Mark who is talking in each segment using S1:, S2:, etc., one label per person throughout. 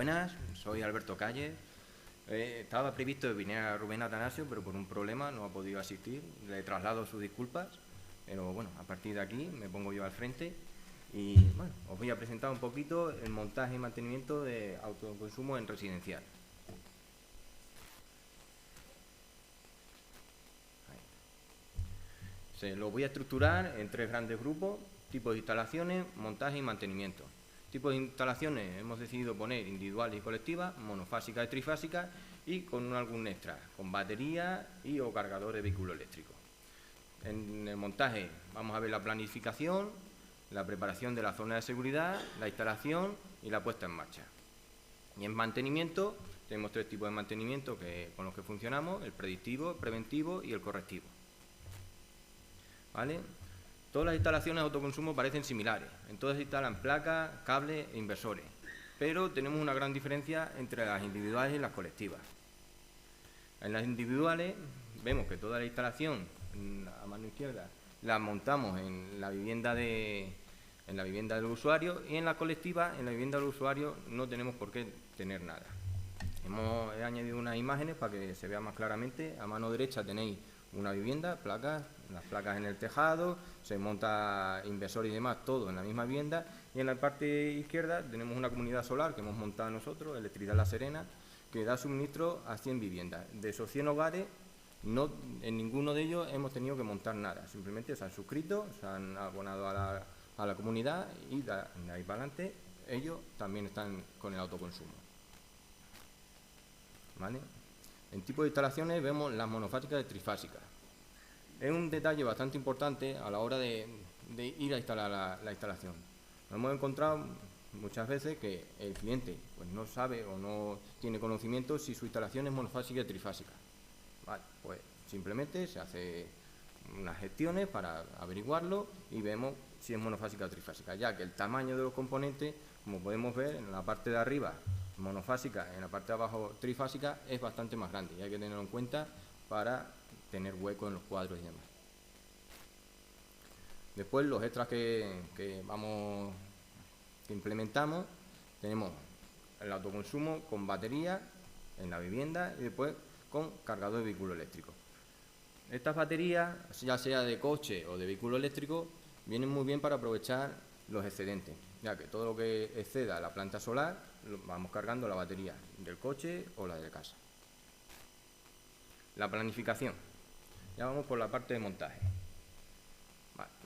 S1: buenas, soy Alberto Calle. Estaba previsto que viniera Rubén Atanasio, pero por un problema no ha podido asistir. Le traslado sus disculpas, pero bueno, a partir de aquí me pongo yo al frente y bueno, os voy a presentar un poquito el montaje y mantenimiento de autoconsumo en residencial. Se lo voy a estructurar en 3 grandes grupos: tipos de instalaciones, montaje y mantenimiento. Tipos de instalaciones hemos decidido poner individuales y colectivas, monofásicas y trifásicas, y con algún extra, con batería y o cargador de vehículo eléctrico. En el montaje vamos a ver la planificación, la preparación de la zona de seguridad, la instalación y la puesta en marcha. Y en mantenimiento tenemos 3 tipos de mantenimiento con los que funcionamos: el predictivo, el preventivo y el correctivo. ¿Vale? Todas las instalaciones de autoconsumo parecen similares. En todas se instalan placas, cables e inversores, pero tenemos una gran diferencia entre las individuales y las colectivas. En las individuales vemos que toda la instalación, a mano izquierda, la montamos en la vivienda del usuario, y en la colectiva, en la vivienda del usuario, no tenemos por qué tener nada. He añadido unas imágenes para que se vea más claramente. A mano derecha tenéis una vivienda, placas, las placas en el tejado, se monta inversor y demás, todo en la misma vivienda, y en la parte izquierda tenemos una comunidad solar que hemos montado nosotros, Electricidad La Serena, que da suministro a 100 viviendas. De esos 100 hogares, en ninguno de ellos hemos tenido que montar nada, simplemente se han suscrito, se han abonado a la comunidad, y de ahí para adelante ellos también están con el autoconsumo. ¿Vale? En tipo de instalaciones vemos las monofásicas y trifásicas. Es un detalle bastante importante a la hora de ir a instalar la instalación. Nos hemos encontrado muchas veces que el cliente pues no sabe o no tiene conocimiento si su instalación es monofásica o trifásica. Vale, pues simplemente se hace unas gestiones para averiguarlo y vemos si es monofásica o trifásica, ya que el tamaño de los componentes, como podemos ver en la parte de arriba monofásica, en la parte de abajo trifásica, es bastante más grande y hay que tenerlo en cuenta para tener hueco en los cuadros y demás. Después, los extras que implementamos, tenemos el autoconsumo con batería en la vivienda y después con cargador de vehículo eléctrico. Estas baterías, ya sea de coche o de vehículo eléctrico, vienen muy bien para aprovechar los excedentes, ya que todo lo que exceda la planta solar lo vamos cargando la batería del coche o la de casa. La planificación. Ya vamos por la parte de montaje.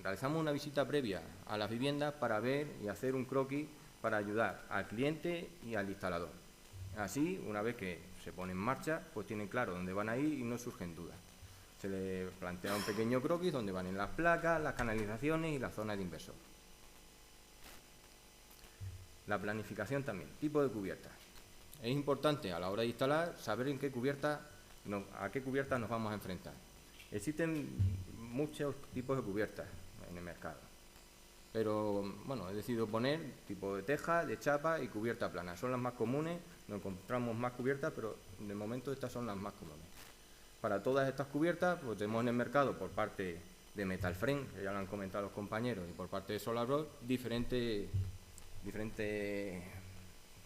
S1: Realizamos una visita previa a las viviendas para ver y hacer un croquis para ayudar al cliente y al instalador. Así, una vez que se pone en marcha, pues tienen claro dónde van a ir y no surgen dudas. Se le plantea un pequeño croquis donde van en las placas, las canalizaciones y la zona de inversor. La planificación también, tipo de cubierta. Es importante a la hora de instalar saber a qué cubierta nos vamos a enfrentar. Existen muchos tipos de cubiertas en el mercado, pero bueno, he decidido poner tipo de teja, de chapa y cubierta plana. Son las más comunes, no encontramos más cubiertas, pero de momento estas son las más comunes. Para todas estas cubiertas, pues tenemos en el mercado, por parte de Metal Frame, que ya lo han comentado los compañeros, y por parte de SolarBroad, diferentes,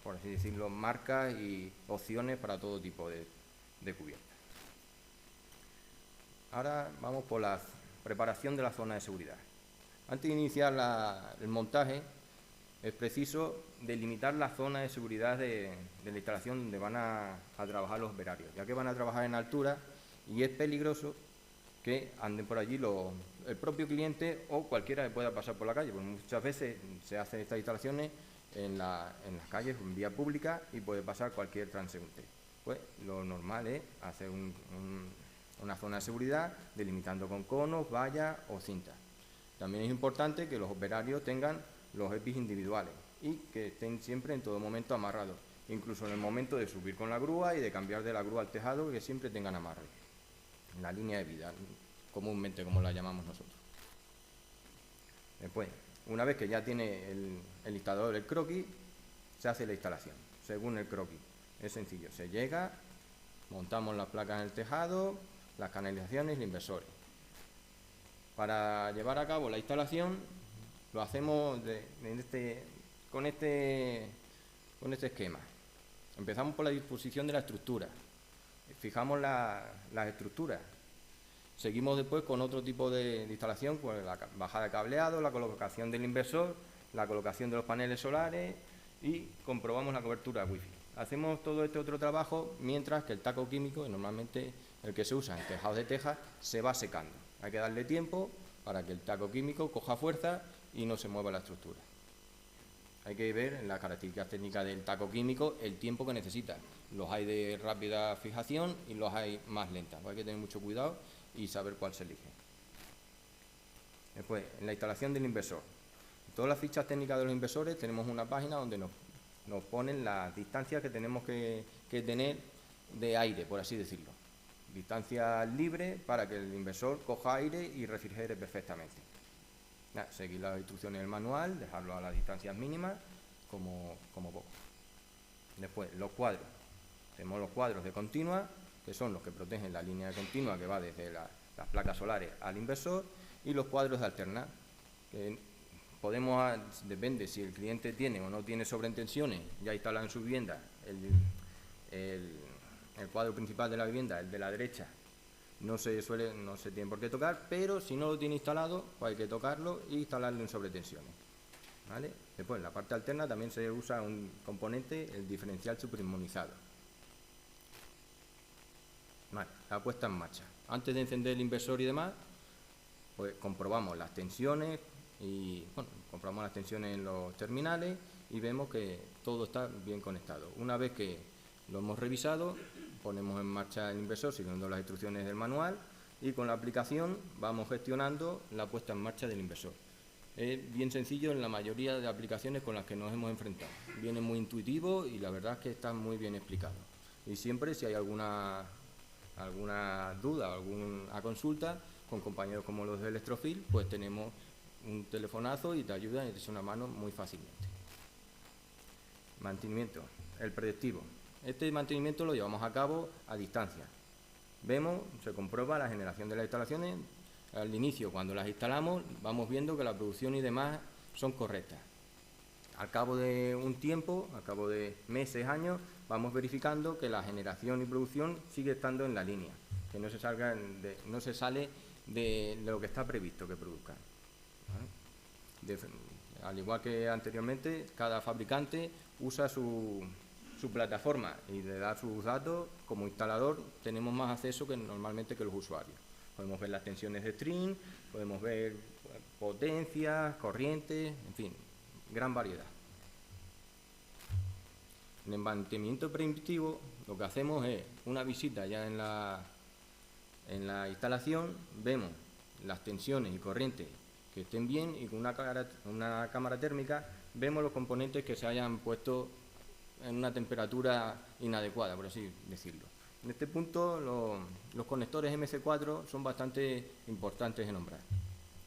S1: por así decirlo, marcas y opciones para todo tipo de cubiertas. Ahora vamos por la preparación de la zona de seguridad. Antes de iniciar el montaje, es preciso delimitar la zona de seguridad de la instalación donde van a trabajar los operarios, ya que van a trabajar en altura y es peligroso que anden por allí el propio cliente o cualquiera que pueda pasar por la calle, porque muchas veces se hacen estas instalaciones en las calles, en vía pública, y puede pasar cualquier transeúnte. Pues lo normal es hacer una zona de seguridad delimitando con conos, vallas o cintas. También es importante que los operarios tengan los EPIs individuales y que estén siempre en todo momento amarrados, incluso en el momento de subir con la grúa y de cambiar de la grúa al tejado, que siempre tengan amarre, en la línea de vida, comúnmente como la llamamos nosotros. Después, una vez que ya tiene el instalador el croquis, se hace la instalación, según el croquis. Es sencillo, se llega, montamos las placas en el tejado, las canalizaciones y los inversores. Para llevar a cabo la instalación lo hacemos con este esquema. Empezamos por la disposición de la estructura. Fijamos las estructuras. Seguimos después con otro tipo de instalación, pues la bajada de cableado, la colocación del inversor, la colocación de los paneles solares y comprobamos la cobertura Wi-Fi. Hacemos todo este otro trabajo mientras que el taco químico, normalmente el que se usa en tejados de tejas, se va secando. Hay que darle tiempo para que el taco químico coja fuerza y no se mueva la estructura. Hay que ver en las características técnicas del taco químico el tiempo que necesita. Los hay de rápida fijación y los hay más lentas. Hay que tener mucho cuidado y saber cuál se elige. Después, en la instalación del inversor. En todas las fichas técnicas de los inversores tenemos una página donde nos ponen las distancias que tenemos que tener de aire, por así decirlo. Distancia libre para que el inversor coja aire y refrigere perfectamente. Seguir las instrucciones del manual, dejarlo a las distancias mínimas como poco. Después, los cuadros. Tenemos los cuadros de continua, que son los que protegen la línea de continua que va desde las placas solares al inversor, y los cuadros de alterna, que depende si el cliente tiene o no tiene sobretensiones ya instalado en su vivienda, el cuadro principal de la vivienda, el de la derecha, no se tiene por qué tocar, pero si no lo tiene instalado, pues hay que tocarlo e instalarlo en sobretensiones. ¿Vale? Después, en la parte alterna también se usa un componente, el diferencial superinmunizado. Vale, la puesta en marcha. Antes de encender el inversor y demás, pues comprobamos las tensiones comprobamos las tensiones en los terminales y vemos que todo está bien conectado. Una vez que lo hemos revisado, ponemos en marcha el inversor siguiendo las instrucciones del manual y con la aplicación vamos gestionando la puesta en marcha del inversor. Es bien sencillo en la mayoría de aplicaciones con las que nos hemos enfrentado. Viene muy intuitivo y la verdad es que está muy bien explicado. Y siempre, si hay alguna duda o alguna consulta, con compañeros como los de Electrofil, pues tenemos un telefonazo y te ayudan y te echan una mano muy fácilmente. Mantenimiento, el predictivo. Este mantenimiento lo llevamos a cabo a distancia. Vemos, se comprueba la generación de las instalaciones. Al inicio, cuando las instalamos, vamos viendo que la producción y demás son correctas. Al cabo de un tiempo, al cabo de meses, años, vamos verificando que la generación y producción sigue estando en la línea, que no se sale de lo que está previsto que produzcan. ¿Vale? Al igual que anteriormente, cada fabricante usa su plataforma y le da sus datos. Como instalador tenemos más acceso que normalmente que los usuarios. Podemos ver las tensiones de string, podemos ver potencias, corrientes, en fin, gran variedad. En el mantenimiento predictivo lo que hacemos es una visita ya en la instalación, vemos las tensiones y corrientes que estén bien y con una cámara térmica vemos los componentes que se hayan puesto en una temperatura inadecuada, por así decirlo. En este punto los conectores MC4 son bastante importantes de nombrar.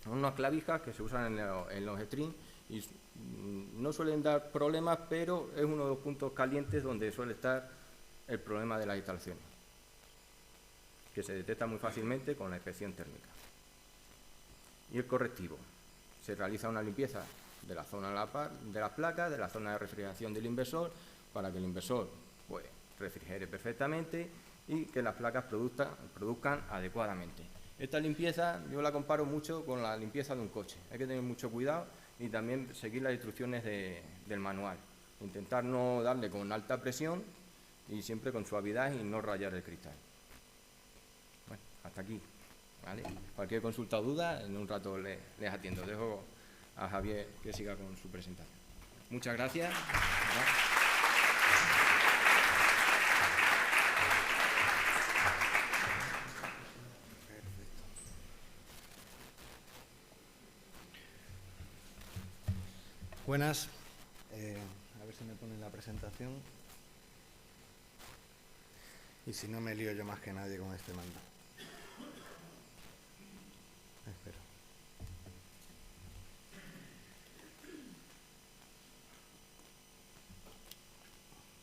S1: Son unas clavijas que se usan en los strings y no suelen dar problemas, pero es uno de los puntos calientes donde suele estar el problema de las instalaciones, que se detecta muy fácilmente con la inspección térmica. Y el correctivo. Se realiza una limpieza de la zona de las placas, de la zona de refrigeración del inversor, para que el inversor pues, refrigere perfectamente y que las placas produzcan adecuadamente. Esta limpieza yo la comparo mucho con la limpieza de un coche. Hay que tener mucho cuidado y también seguir las instrucciones del manual. Intentar no darle con alta presión y siempre con suavidad y no rayar el cristal. Bueno, hasta aquí. ¿Vale? Cualquier consulta o duda, en un rato les atiendo. Dejo a Javier que siga con su presentación. Muchas gracias.
S2: Buenas. A ver si me ponen la presentación. Y si no, me lío yo más que nadie con este mando. Espero.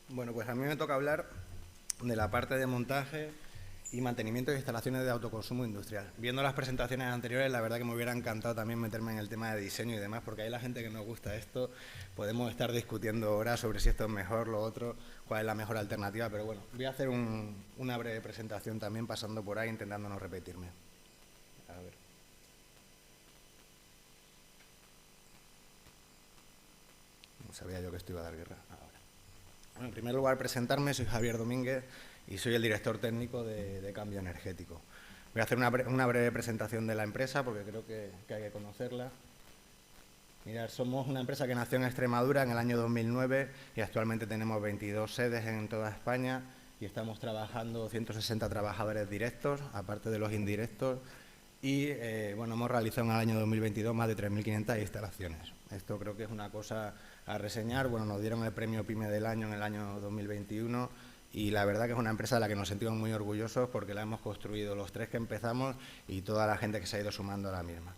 S2: Bueno, pues a mí me toca hablar de la parte de montaje y mantenimiento de instalaciones de autoconsumo industrial. Viendo las presentaciones anteriores, la verdad que me hubiera encantado también meterme en el tema de diseño y demás, porque hay la gente que nos gusta esto, podemos estar discutiendo horas sobre si esto es mejor, lo otro, cuál es la mejor alternativa, pero bueno, voy a hacer una breve presentación también pasando por ahí, intentando no repetirme. A ver. No sabía yo que esto iba a dar guerra. Ahora. Bueno, en primer lugar, presentarme, soy Javier Domínguez y soy el director técnico de Cambio Energético. Voy a hacer una breve presentación de la empresa porque creo que hay que conocerla. Mirad, somos una empresa que nació en Extremadura en el año 2009 y actualmente tenemos 22 sedes en toda España y estamos trabajando 160 trabajadores directos, aparte de los indirectos, y bueno, hemos realizado en el año 2022 más de 3.500 instalaciones. Esto creo que es una cosa a reseñar. Bueno, nos dieron el premio PYME del año en el año 2021 y la verdad que es una empresa de la que nos sentimos muy orgullosos porque la hemos construido los 3 que empezamos y toda la gente que se ha ido sumando a la misma.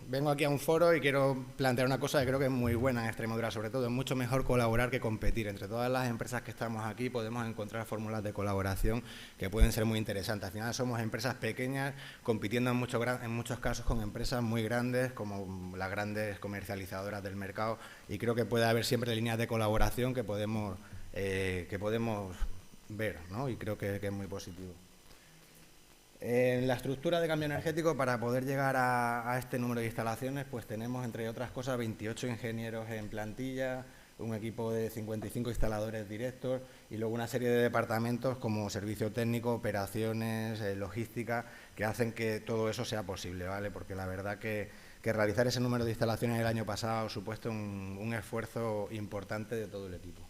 S2: Vengo aquí a un foro y quiero plantear una cosa que creo que es muy buena en Extremadura, sobre todo es mucho mejor colaborar que competir. Entre todas las empresas que estamos aquí podemos encontrar fórmulas de colaboración que pueden ser muy interesantes. Al final somos empresas pequeñas compitiendo en muchos casos con empresas muy grandes como las grandes comercializadoras del mercado y creo que puede haber siempre líneas de colaboración que podemos ver, ¿no? Y creo que es muy positivo. En la estructura de cambio energético, para poder llegar a este número de instalaciones, pues tenemos, entre otras cosas, 28 ingenieros en plantilla, un equipo de 55 instaladores directos y luego una serie de departamentos como servicio técnico, operaciones, logística, que hacen que todo eso sea posible, ¿vale? Porque la verdad que realizar ese número de instalaciones el año pasado ha supuesto un esfuerzo importante de todo el equipo.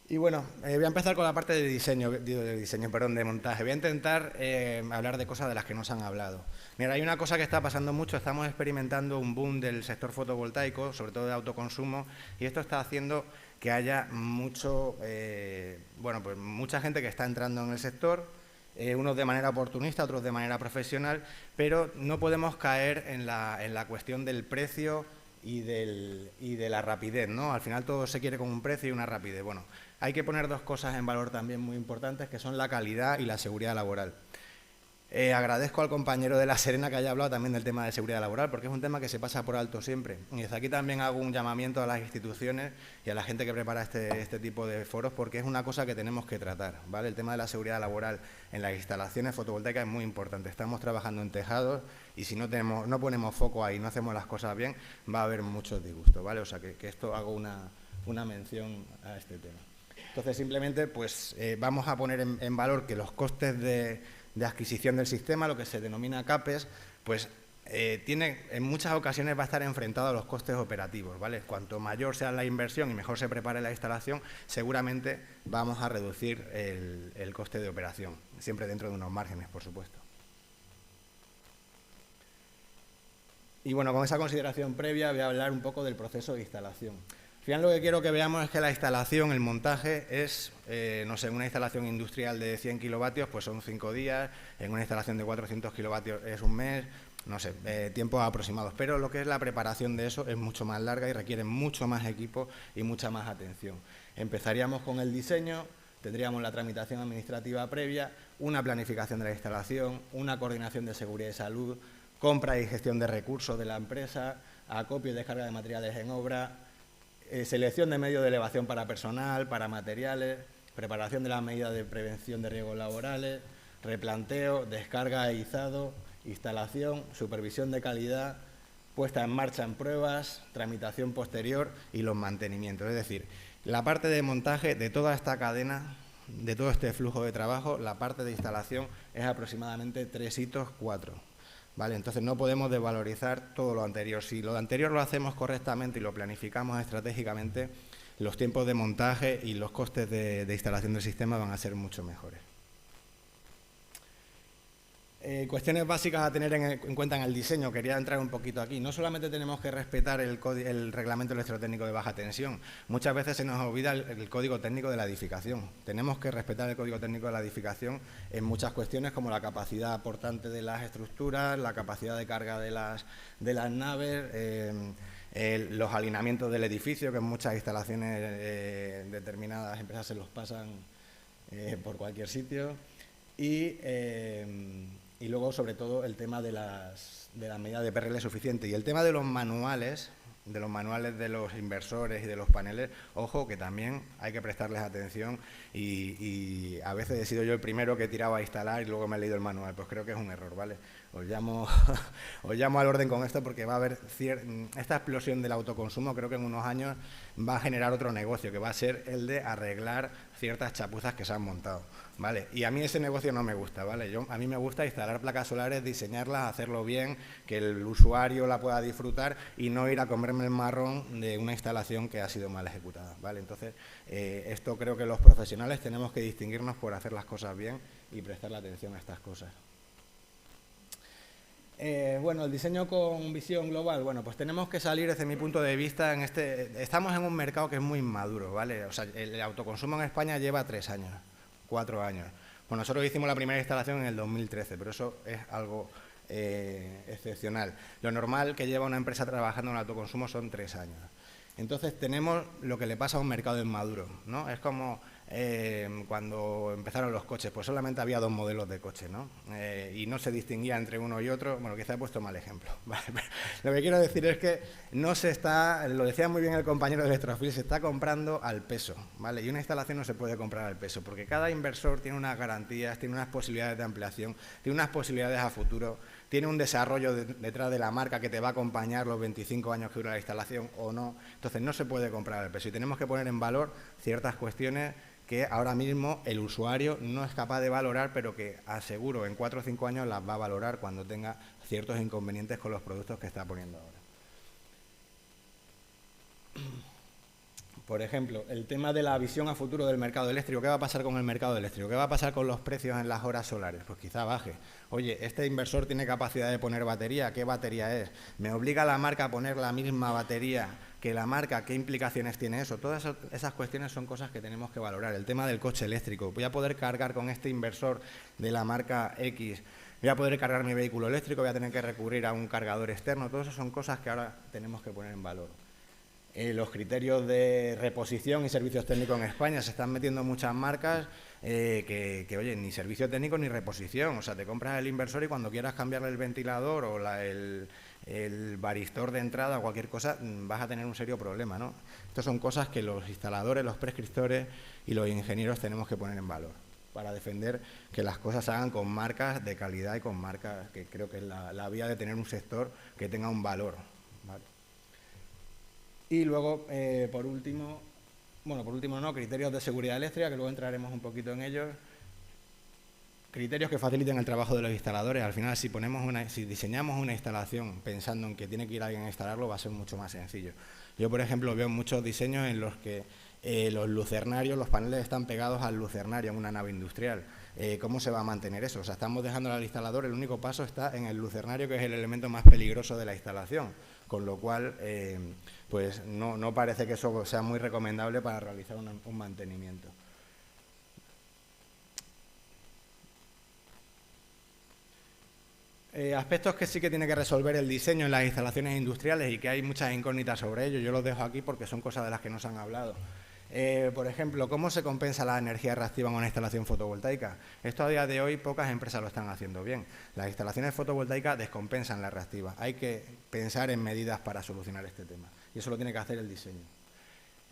S2: Y bueno, voy a empezar con la parte de montaje. Voy a intentar hablar de cosas de las que no se han hablado. Mira, hay una cosa que está pasando mucho, estamos experimentando un boom del sector fotovoltaico, sobre todo de autoconsumo, y esto está haciendo que haya mucha gente que está entrando en el sector, unos de manera oportunista, otros de manera profesional, pero no podemos caer en la cuestión del precio y de la rapidez, ¿no? Al final todo se quiere con un precio y una rapidez. Bueno, hay que poner 2 cosas en valor también muy importantes, que son la calidad y la seguridad laboral. Agradezco al compañero de La Serena que haya hablado también del tema de seguridad laboral, porque es un tema que se pasa por alto siempre. Y desde aquí también hago un llamamiento a las instituciones y a la gente que prepara este tipo de foros, porque es una cosa que tenemos que tratar, ¿vale? El tema de la seguridad laboral en las instalaciones fotovoltaicas es muy importante. Estamos trabajando en tejados y si no ponemos foco ahí, no hacemos las cosas bien, va a haber muchos disgustos, ¿vale? O sea, que esto hago una mención a este tema. Entonces, simplemente, pues vamos a poner en valor que los costes de adquisición del sistema, lo que se denomina CAPEX, pues en muchas ocasiones va a estar enfrentado a los costes operativos, ¿vale? Cuanto mayor sea la inversión y mejor se prepare la instalación, seguramente vamos a reducir el coste de operación, siempre dentro de unos márgenes, por supuesto. Y bueno, con esa consideración previa voy a hablar un poco del proceso de instalación. Al final lo que quiero que veamos es que la instalación, el montaje, es, no sé, una instalación industrial de 100 kilovatios, pues son 5 días, en una instalación de 400 kilovatios es un mes, no sé, tiempos aproximados. Pero lo que es la preparación de eso es mucho más larga y requiere mucho más equipo y mucha más atención. Empezaríamos con el diseño, tendríamos la tramitación administrativa previa, una planificación de la instalación, una coordinación de seguridad y salud, compra y gestión de recursos de la empresa, acopio y descarga de materiales en obra, selección de medios de elevación para personal, para materiales, preparación de las medidas de prevención de riesgos laborales, replanteo, descarga e izado, instalación, supervisión de calidad, puesta en marcha en pruebas, tramitación posterior y los mantenimientos. Es decir, la parte de montaje de toda esta cadena, de todo este flujo de trabajo, la parte de instalación es aproximadamente 3 hitos, 4. ¿Vale? Entonces no podemos desvalorizar todo lo anterior. Si lo anterior lo hacemos correctamente y lo planificamos estratégicamente, los tiempos de montaje y los costes de instalación del sistema van a ser mucho mejores. Cuestiones básicas a tener en cuenta en el diseño, quería entrar un poquito aquí. No solamente tenemos que respetar el reglamento electrotécnico de baja tensión, muchas veces se nos olvida el código técnico de la edificación. Tenemos que respetar el código técnico de la edificación en muchas cuestiones como la capacidad aportante de las estructuras, la capacidad de carga de las naves, los alineamientos del edificio, que en muchas instalaciones determinadas empresas se los pasan por cualquier sitio, y luego, sobre todo, el tema de las medidas de PRL suficiente. Y el tema de los manuales de los inversores y de los paneles, ojo, que también hay que prestarles atención y a veces he sido yo el primero que he tirado a instalar y luego me he leído el manual, pues creo que es un error, ¿vale? Os llamo al orden con esto porque va a haber esta explosión del autoconsumo, creo que en unos años va a generar otro negocio, que va a ser el de arreglar ciertas chapuzas que se han montado, ¿vale? Y a mí ese negocio no me gusta, ¿vale? A mí me gusta instalar placas solares, diseñarlas, hacerlo bien, que el usuario la pueda disfrutar y no ir a comerme el marrón de una instalación que ha sido mal ejecutada, ¿vale? Entonces, esto creo que los profesionales tenemos que distinguirnos por hacer las cosas bien y prestarle atención a estas cosas. Bueno, el diseño con visión global, bueno, pues tenemos que salir desde mi punto de vista estamos en un mercado que es muy inmaduro, ¿vale? O sea, el autoconsumo en España lleva 3 años, 4 años. Bueno, nosotros hicimos la primera instalación en el 2013, pero eso es algo excepcional. Lo normal que lleva una empresa trabajando en el autoconsumo son 3 años. Entonces tenemos lo que le pasa a un mercado inmaduro, ¿no? Es como cuando empezaron los coches, pues solamente había 2 modelos de coche, ¿no? Y no se distinguía entre uno y otro. Bueno, quizá he puesto mal ejemplo, ¿vale? Lo que quiero decir es que no se está, lo decía muy bien el compañero de Electrofil, se está comprando al peso, ¿vale? Y una instalación no se puede comprar al peso, porque cada inversor tiene unas garantías, tiene unas posibilidades de ampliación, tiene unas posibilidades a futuro, tiene un desarrollo detrás de la marca que te va a acompañar los 25 años que dura la instalación o no. Entonces no se puede comprar al peso y tenemos que poner en valor ciertas cuestiones que ahora mismo el usuario no es capaz de valorar, pero que aseguro en 4 o 5 años las va a valorar cuando tenga ciertos inconvenientes con los productos que está poniendo ahora. Por ejemplo, el tema de la visión a futuro del mercado eléctrico. ¿Qué va a pasar con el mercado eléctrico? ¿Qué va a pasar con los precios en las horas solares? Pues quizá baje. Oye, este inversor tiene capacidad de poner batería. ¿Qué batería es? ¿Me obliga la marca a poner la misma batería que la marca? ¿Qué implicaciones tiene eso? Todas esas cuestiones son cosas que tenemos que valorar. El tema del coche eléctrico. ¿Voy a poder cargar con este inversor de la marca X? ¿Voy a poder cargar mi vehículo eléctrico? ¿Voy a tener que recurrir a un cargador externo? Todas esas son cosas que ahora tenemos que poner en valor. Los criterios de reposición y servicios técnicos en España, se están metiendo muchas marcas que, oye, ni servicio técnico ni reposición. O sea, te compras el inversor y cuando quieras cambiarle el ventilador o el varistor de entrada o cualquier cosa, vas a tener un serio problema, ¿no? Estas son cosas que los instaladores, los prescriptores y los ingenieros tenemos que poner en valor para defender que las cosas se hagan con marcas de calidad y con marcas que creo que es la vía de tener un sector que tenga un valor, ¿vale? Y luego, por último, criterios de seguridad eléctrica, que luego entraremos un poquito en ellos. Criterios que faciliten el trabajo de los instaladores. Al final, si diseñamos una instalación pensando en que tiene que ir alguien a instalarlo, va a ser mucho más sencillo. Yo, por ejemplo, veo muchos diseños en los que los lucernarios, los paneles están pegados al lucernario en una nave industrial. ¿Cómo se va a mantener eso? O sea, estamos dejando al instalador, el único paso está en el lucernario, que es el elemento más peligroso de la instalación, con lo cual pues no parece que eso sea muy recomendable para realizar un mantenimiento. Aspectos que sí que tiene que resolver el diseño en las instalaciones industriales y que hay muchas incógnitas sobre ello. Yo los dejo aquí porque son cosas de las que nos han hablado. Por ejemplo, ¿cómo se compensa la energía reactiva en una instalación fotovoltaica? Esto a día de hoy pocas empresas lo están haciendo bien. Las instalaciones fotovoltaicas descompensan la reactiva. Hay que pensar en medidas para solucionar este tema y eso lo tiene que hacer el diseño.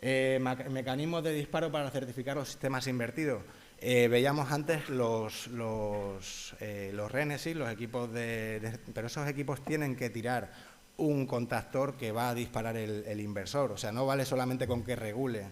S2: Mecanismos de disparo para certificar los sistemas invertidos. Veíamos antes los Renesis, los equipos pero esos equipos tienen que tirar un contactor que va a disparar el inversor. O sea, no vale solamente con que regule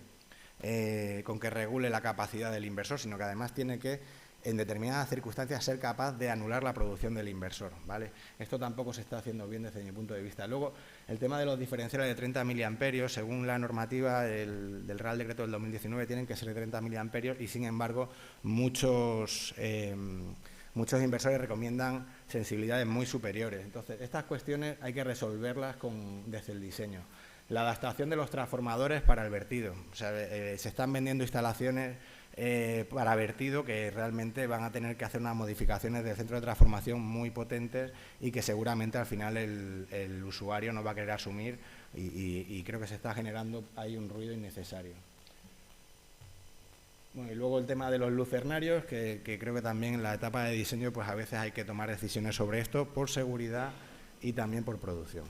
S2: la capacidad del inversor, sino que además tiene que, en determinadas circunstancias, ser capaz de anular la producción del inversor, ¿vale? Esto tampoco se está haciendo bien desde mi punto de vista. Luego, el tema de los diferenciales de 30 miliamperios, según la normativa del Real Decreto del 2019, tienen que ser de 30 miliamperios y, sin embargo, muchos inversores recomiendan sensibilidades muy superiores. Entonces, estas cuestiones hay que resolverlas desde el diseño. La adaptación de los transformadores para el vertido. O sea, se están vendiendo instalaciones para vertido, que realmente van a tener que hacer unas modificaciones de centro de transformación muy potentes y que seguramente al final el usuario no va a querer asumir y creo que se está generando ahí un ruido innecesario. Bueno, y luego el tema de los lucernarios, que creo que también en la etapa de diseño pues a veces hay que tomar decisiones sobre esto por seguridad y también por producción.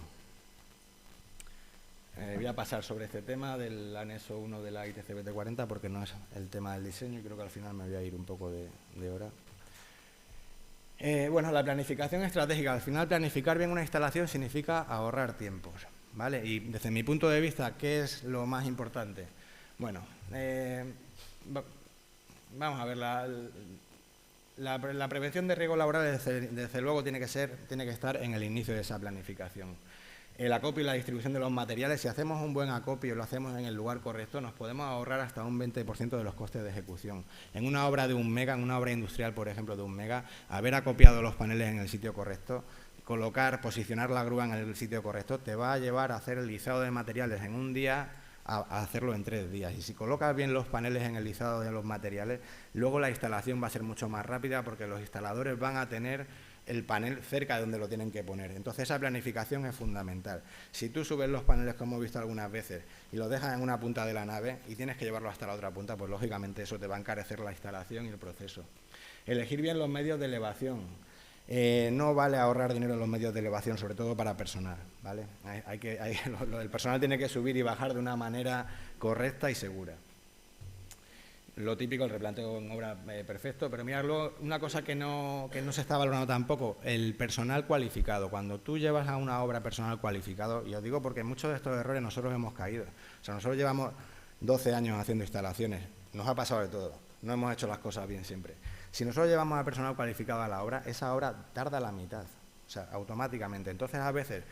S2: Voy a pasar sobre este tema del anexo 1 de la ITC 2040 porque no es el tema del diseño y creo que al final me voy a ir un poco de hora. Bueno, la planificación estratégica. Al final, planificar bien una instalación significa ahorrar tiempos, ¿vale? Y desde mi punto de vista, ¿qué es lo más importante? Bueno, vamos a ver, la prevención de riesgos laborales desde luego tiene que estar en el inicio de esa planificación. El acopio y la distribución de los materiales, si hacemos un buen acopio y lo hacemos en el lugar correcto, nos podemos ahorrar hasta un 20% de los costes de ejecución. En una obra de 1 mega, en una obra industrial, por ejemplo, de 1 mega, haber acopiado los paneles en el sitio correcto, posicionar la grúa en el sitio correcto, te va a llevar a hacer el lizado de materiales en un día a hacerlo en 3 días. Y si colocas bien los paneles en el lizado de los materiales, luego la instalación va a ser mucho más rápida porque los instaladores van a tener el panel cerca de donde lo tienen que poner. Entonces, esa planificación es fundamental. Si tú subes los paneles, como hemos visto algunas veces, y los dejas en una punta de la nave y tienes que llevarlo hasta la otra punta, pues lógicamente eso te va a encarecer la instalación y el proceso. Elegir bien los medios de elevación. No vale ahorrar dinero en los medios de elevación, sobre todo para personal, ¿vale? El personal tiene que subir y bajar de una manera correcta y segura. Lo típico, el replanteo en obra perfecto, pero mirarlo, una cosa que no se está valorando tampoco, el personal cualificado. Cuando tú llevas a una obra personal cualificado, y os digo porque muchos de estos errores nosotros hemos caído. O sea, nosotros llevamos 12 años haciendo instalaciones, nos ha pasado de todo, no hemos hecho las cosas bien siempre. Si nosotros llevamos a personal cualificado a la obra, esa obra tarda la mitad, o sea, automáticamente. Entonces, a veces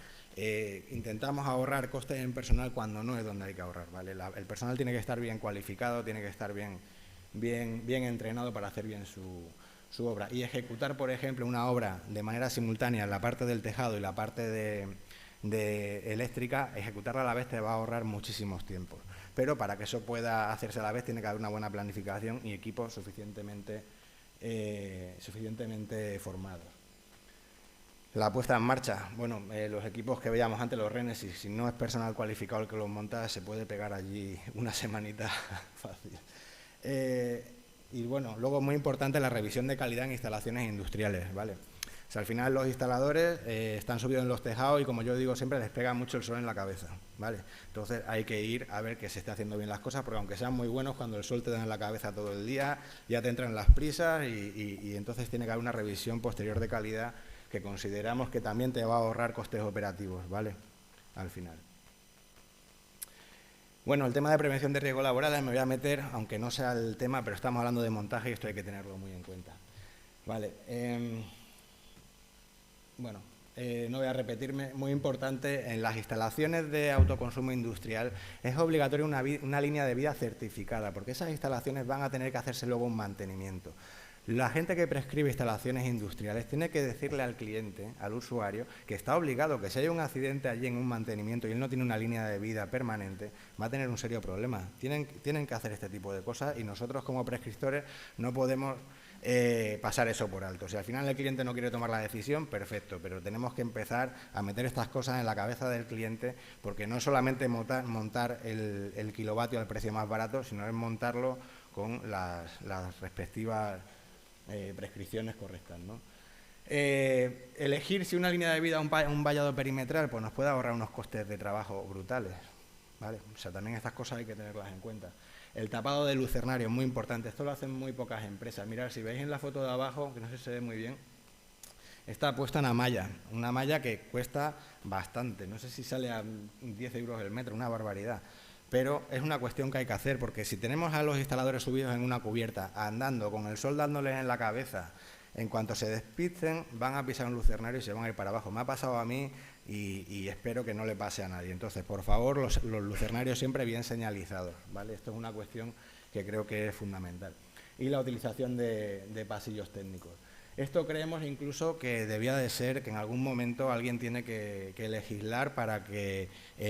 S2: intentamos ahorrar costes en personal cuando no es donde hay que ahorrar, ¿vale? El personal tiene que estar bien cualificado, tiene que estar bien entrenado para hacer bien su obra. Y ejecutar, por ejemplo, una obra de manera simultánea, la parte del tejado y la parte de eléctrica, ejecutarla a la vez te va a ahorrar muchísimos tiempos. Pero para que eso pueda hacerse a la vez tiene que haber una buena planificación y equipos suficientemente formados. La puesta en marcha, bueno, los equipos que veíamos antes, los Renesis, si no es personal cualificado el que los monta, se puede pegar allí una semanita fácil. Y bueno, luego muy importante la revisión de calidad en instalaciones industriales, ¿vale? O sea, al final los instaladores están subidos en los tejados y, como yo digo siempre, les pega mucho el sol en la cabeza, ¿vale? Entonces hay que ir a ver que se esté haciendo bien las cosas, porque aunque sean muy buenos, cuando el sol te da en la cabeza todo el día, ya te entran las prisas y entonces tiene que haber una revisión posterior de calidad que consideramos que también te va a ahorrar costes operativos, ¿vale? Al final. Bueno, el tema de prevención de riesgos laborales me voy a meter, aunque no sea el tema, pero estamos hablando de montaje y esto hay que tenerlo muy en cuenta. Vale. Bueno, no voy a repetirme, muy importante, en las instalaciones de autoconsumo industrial es obligatorio una línea de vida certificada, porque esas instalaciones van a tener que hacerse luego un mantenimiento. La gente que prescribe instalaciones industriales tiene que decirle al cliente, al usuario, que está obligado, que si hay un accidente allí en un mantenimiento y él no tiene una línea de vida permanente, va a tener un serio problema. Tienen que hacer este tipo de cosas y nosotros como prescriptores no podemos pasar eso por alto. Si al final el cliente no quiere tomar la decisión, perfecto, pero tenemos que empezar a meter estas cosas en la cabeza del cliente, porque no es solamente montar el kilovatio al precio más barato, sino es montarlo con las respectivas prescripciones correctas, ¿no? Elegir si una línea de vida un vallado perimetral pues nos puede ahorrar unos costes de trabajo brutales, ¿vale? O sea, también estas cosas hay que tenerlas en cuenta. El tapado de lucernario es muy importante, esto lo hacen muy pocas empresas. Mirad, si veis en la foto de abajo, que no sé si se ve muy bien, está puesta una malla que cuesta bastante, no sé si sale a 10 euros el metro, una barbaridad. Pero es una cuestión que hay que hacer, porque si tenemos a los instaladores subidos en una cubierta, andando, con el sol dándoles en la cabeza, en cuanto se despisten, van a pisar un lucernario y se van a ir para abajo. Me ha pasado a mí y espero que no le pase a nadie. Entonces, por favor, los lucernarios siempre bien señalizados, ¿vale? Esto es una cuestión que creo que es fundamental. Y la utilización de pasillos técnicos. Esto creemos incluso que debía de ser que en algún momento alguien tiene que legislar para que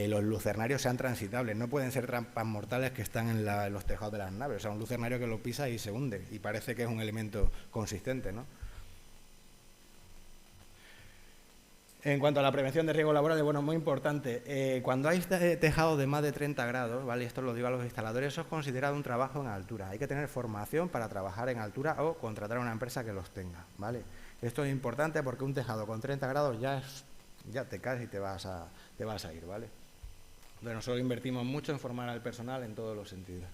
S2: los lucernarios sean transitables. No pueden ser trampas mortales que están en los tejados de las naves. O sea, un lucernario que lo pisa y se hunde. Y parece que es un elemento consistente, ¿no? En cuanto a la prevención de riesgos laborales, bueno, muy importante. Cuando hay tejados de más de 30 grados, ¿vale? Esto lo digo a los instaladores, eso es considerado un trabajo en altura. Hay que tener formación para trabajar en altura o contratar a una empresa que los tenga, ¿vale? Esto es importante porque un tejado con 30 grados ya te caes y te vas a ir, ¿vale? Entonces nosotros invertimos mucho en formar al personal en todos los sentidos.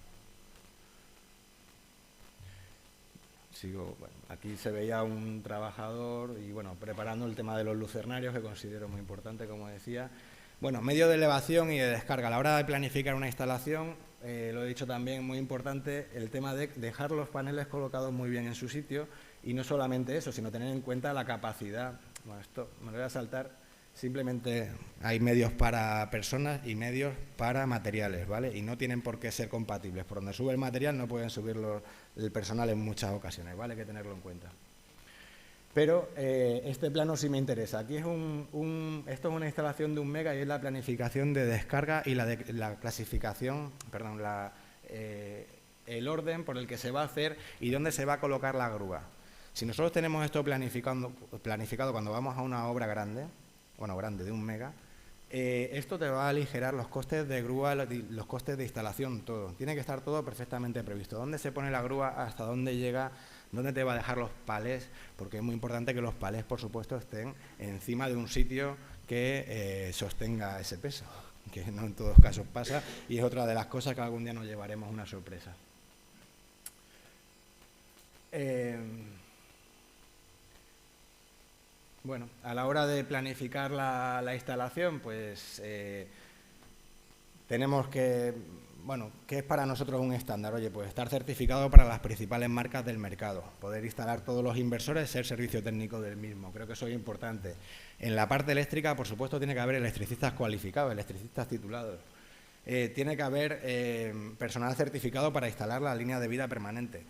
S2: Bueno, aquí se veía un trabajador y bueno, preparando el tema de los lucernarios, que considero muy importante, como decía. Bueno, medio de elevación y de descarga. A la hora de planificar una instalación, lo he dicho también, muy importante el tema de dejar los paneles colocados muy bien en su sitio y no solamente eso, sino tener en cuenta la capacidad. Bueno, esto me lo voy a saltar. Simplemente hay medios para personas y medios para materiales, ¿vale? Y no tienen por qué ser compatibles. Por donde sube el material no pueden subir el personal en muchas ocasiones, ¿vale? Hay que tenerlo en cuenta. Pero este plano sí me interesa. Aquí esto es una instalación de 1 mega y es la planificación de descarga y la clasificación, perdón, el orden por el que se va a hacer y dónde se va a colocar la grúa. Si nosotros tenemos esto planificado cuando vamos a una obra grande, de 1 mega, esto te va a aligerar los costes de grúa, los costes de instalación, todo. Tiene que estar todo perfectamente previsto. ¿Dónde se pone la grúa? ¿Hasta dónde llega? ¿Dónde te va a dejar los palés? Porque es muy importante que los palés, por supuesto, estén encima de un sitio que sostenga ese peso, que no en todos casos pasa, y es otra de las cosas que algún día nos llevaremos una sorpresa. Bueno, a la hora de planificar la instalación, pues tenemos que, bueno, ¿qué es para nosotros un estándar? Oye, pues estar certificado para las principales marcas del mercado, poder instalar todos los inversores, ser servicio técnico del mismo, creo que eso es importante. En la parte eléctrica, por supuesto, tiene que haber electricistas cualificados, electricistas titulados. Tiene que haber personal certificado para instalar la línea de vida permanente.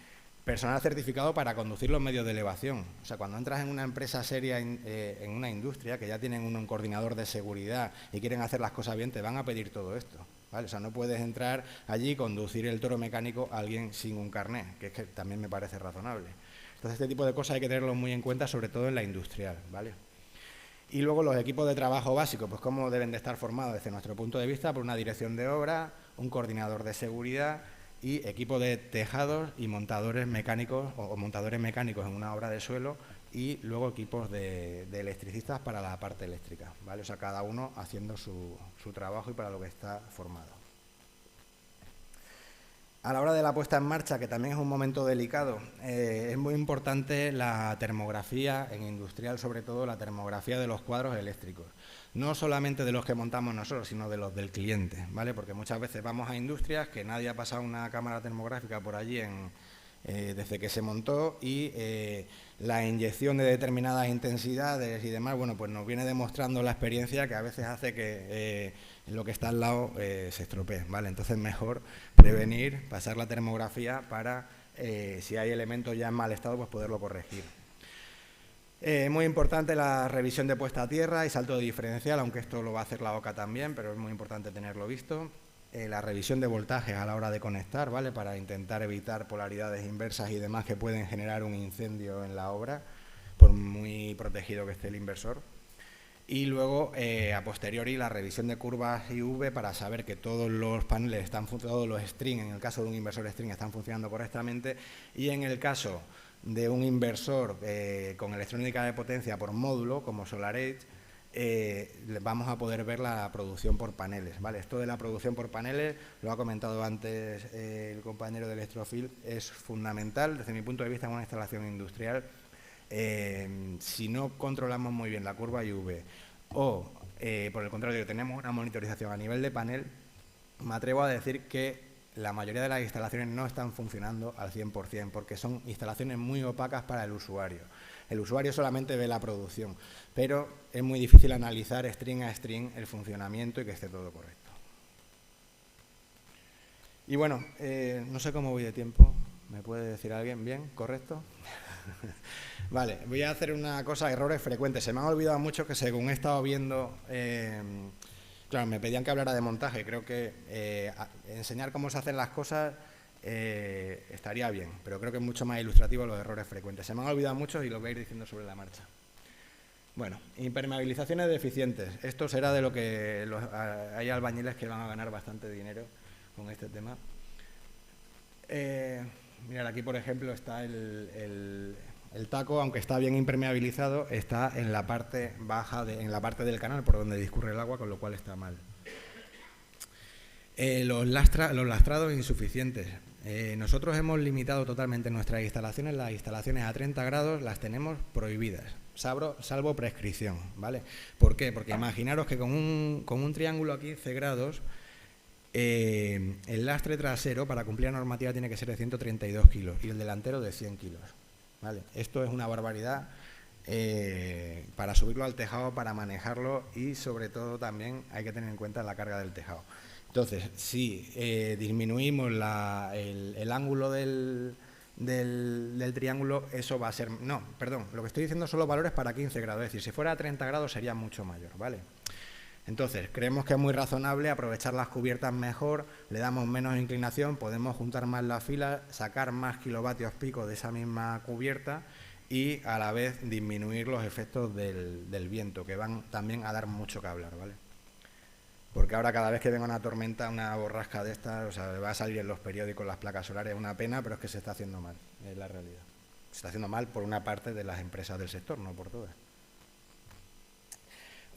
S2: Personal certificado para conducir los medios de elevación. O sea, cuando entras en una empresa seria, en una industria, que ya tienen un coordinador de seguridad y quieren hacer las cosas bien, te van a pedir todo esto, ¿vale? O sea, no puedes entrar allí y conducir el toro mecánico a alguien sin un carné, que es que también me parece razonable. Entonces, este tipo de cosas hay que tenerlo muy en cuenta, sobre todo en la industrial, ¿vale? Y luego los equipos de trabajo básicos, pues cómo deben de estar formados desde nuestro punto de vista por una dirección de obra, un coordinador de seguridad y equipo de tejados y montadores mecánicos o montadores mecánicos en una obra de suelo y luego equipos de electricistas para la parte eléctrica, ¿vale? O sea, cada uno haciendo su trabajo y para lo que está formado. A la hora de la puesta en marcha, que también es un momento delicado, es muy importante la termografía, en industrial sobre todo, la termografía de los cuadros eléctricos. No solamente de los que montamos nosotros, sino de los del cliente, ¿vale? Porque muchas veces vamos a industrias que nadie ha pasado una cámara termográfica por allí desde que se montó y la inyección de determinadas intensidades y demás, bueno, pues nos viene demostrando la experiencia que a veces hace que lo que está al lado se estropee, ¿vale? Entonces mejor prevenir, pasar la termografía para, si hay elementos ya en mal estado, pues poderlo corregir. Muy importante la revisión de puesta a tierra y salto de diferencial, aunque esto lo va a hacer la OCA también, pero es muy importante tenerlo visto. La revisión de voltajes a la hora de conectar, ¿vale? Para intentar evitar polaridades inversas y demás que pueden generar un incendio en la obra, por muy protegido que esté el inversor. Y luego, a posteriori, la revisión de curvas IV para saber que todos los paneles están funcionando, todos los string, en el caso de un inversor string, están funcionando correctamente, y en el caso de un inversor con electrónica de potencia por módulo, como SolarEdge, vamos a poder ver la producción por paneles, ¿vale? Esto de la producción por paneles, lo ha comentado antes el compañero de Electrofil, es fundamental desde mi punto de vista en una instalación industrial. Si no controlamos muy bien la curva IV o, por el contrario, tenemos una monitorización a nivel de panel, me atrevo a decir que la mayoría de las instalaciones no están funcionando al 100%, porque son instalaciones muy opacas para el usuario. El usuario solamente ve la producción, pero es muy difícil analizar string a string el funcionamiento y que esté todo correcto. Y bueno, no sé cómo voy de tiempo, ¿me puede decir alguien? ¿Bien? ¿Correcto? Vale, voy a hacer una cosa, errores frecuentes. Se me han olvidado mucho que según he estado viendo, claro, me pedían que hablara de montaje. Creo que enseñar cómo se hacen las cosas estaría bien, pero creo que es mucho más ilustrativo los errores frecuentes. Se me han olvidado muchos y los voy a ir diciendo sobre la marcha. Bueno, impermeabilizaciones deficientes. Esto será de lo que hay albañiles que van a ganar bastante dinero con este tema. Mirad, aquí por ejemplo está el taco, aunque está bien impermeabilizado, está en la parte baja, en la parte del canal por donde discurre el agua, con lo cual está mal. Los lastrados insuficientes. Nosotros hemos limitado totalmente nuestras instalaciones. Las instalaciones a 30 grados las tenemos prohibidas, salvo prescripción, ¿vale? ¿Por qué? Porque imaginaros que con un triángulo a 15 grados, el lastre trasero para cumplir la normativa tiene que ser de 132 kilos y el delantero de 100 kilos, ¿vale? Esto es una barbaridad para subirlo al tejado, para manejarlo y sobre todo también hay que tener en cuenta la carga del tejado. Entonces, si disminuimos el ángulo del triángulo, eso va a ser... No, perdón, lo que estoy diciendo son los valores para 15 grados, es decir, si fuera a 30 grados sería mucho mayor, ¿vale? Entonces, creemos que es muy razonable aprovechar las cubiertas mejor, le damos menos inclinación, podemos juntar más las filas, sacar más kilovatios pico de esa misma cubierta y a la vez disminuir los efectos del viento, que van también a dar mucho que hablar, ¿vale? Porque ahora cada vez que venga una tormenta, una borrasca de estas, o sea, va a salir en los periódicos las placas solares, es una pena, pero es que se está haciendo mal, es la realidad. Se está haciendo mal por una parte de las empresas del sector, no por todas.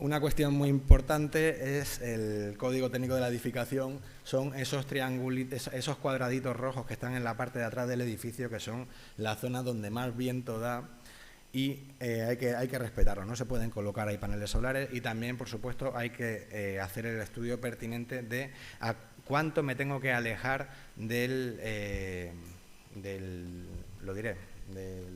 S2: Una cuestión muy importante es el código técnico de la edificación, son esos triangulitos, esos cuadraditos rojos que están en la parte de atrás del edificio, que son la zona donde más viento da y hay que respetarlos, no se pueden colocar ahí paneles solares y también, por supuesto, hay que hacer el estudio pertinente de a cuánto me tengo que alejar de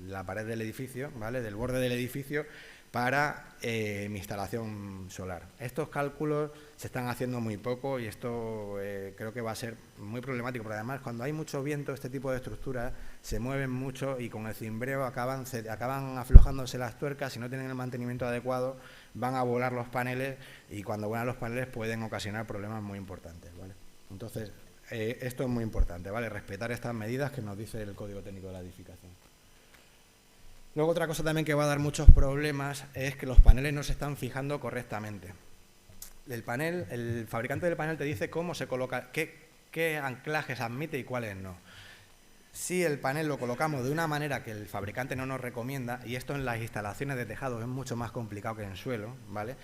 S2: la pared del edificio, ¿vale? Del borde del edificio, para mi instalación solar. Estos cálculos se están haciendo muy poco y esto creo que va a ser muy problemático, porque además cuando hay mucho viento este tipo de estructuras se mueven mucho y con el cimbreo acaban aflojándose las tuercas. Si no tienen el mantenimiento adecuado van a volar los paneles y cuando vuelan los paneles pueden ocasionar problemas muy importantes, ¿vale? Entonces esto es muy importante, ¿vale? Respetar estas medidas que nos dice el Código Técnico de la Edificación. Luego otra cosa también que va a dar muchos problemas es que los paneles no se están fijando correctamente. El fabricante del panel te dice cómo se coloca, qué anclajes admite y cuáles no. Si el panel lo colocamos de una manera que el fabricante no nos recomienda, y esto en las instalaciones de tejado es mucho más complicado que en suelo, ¿vale?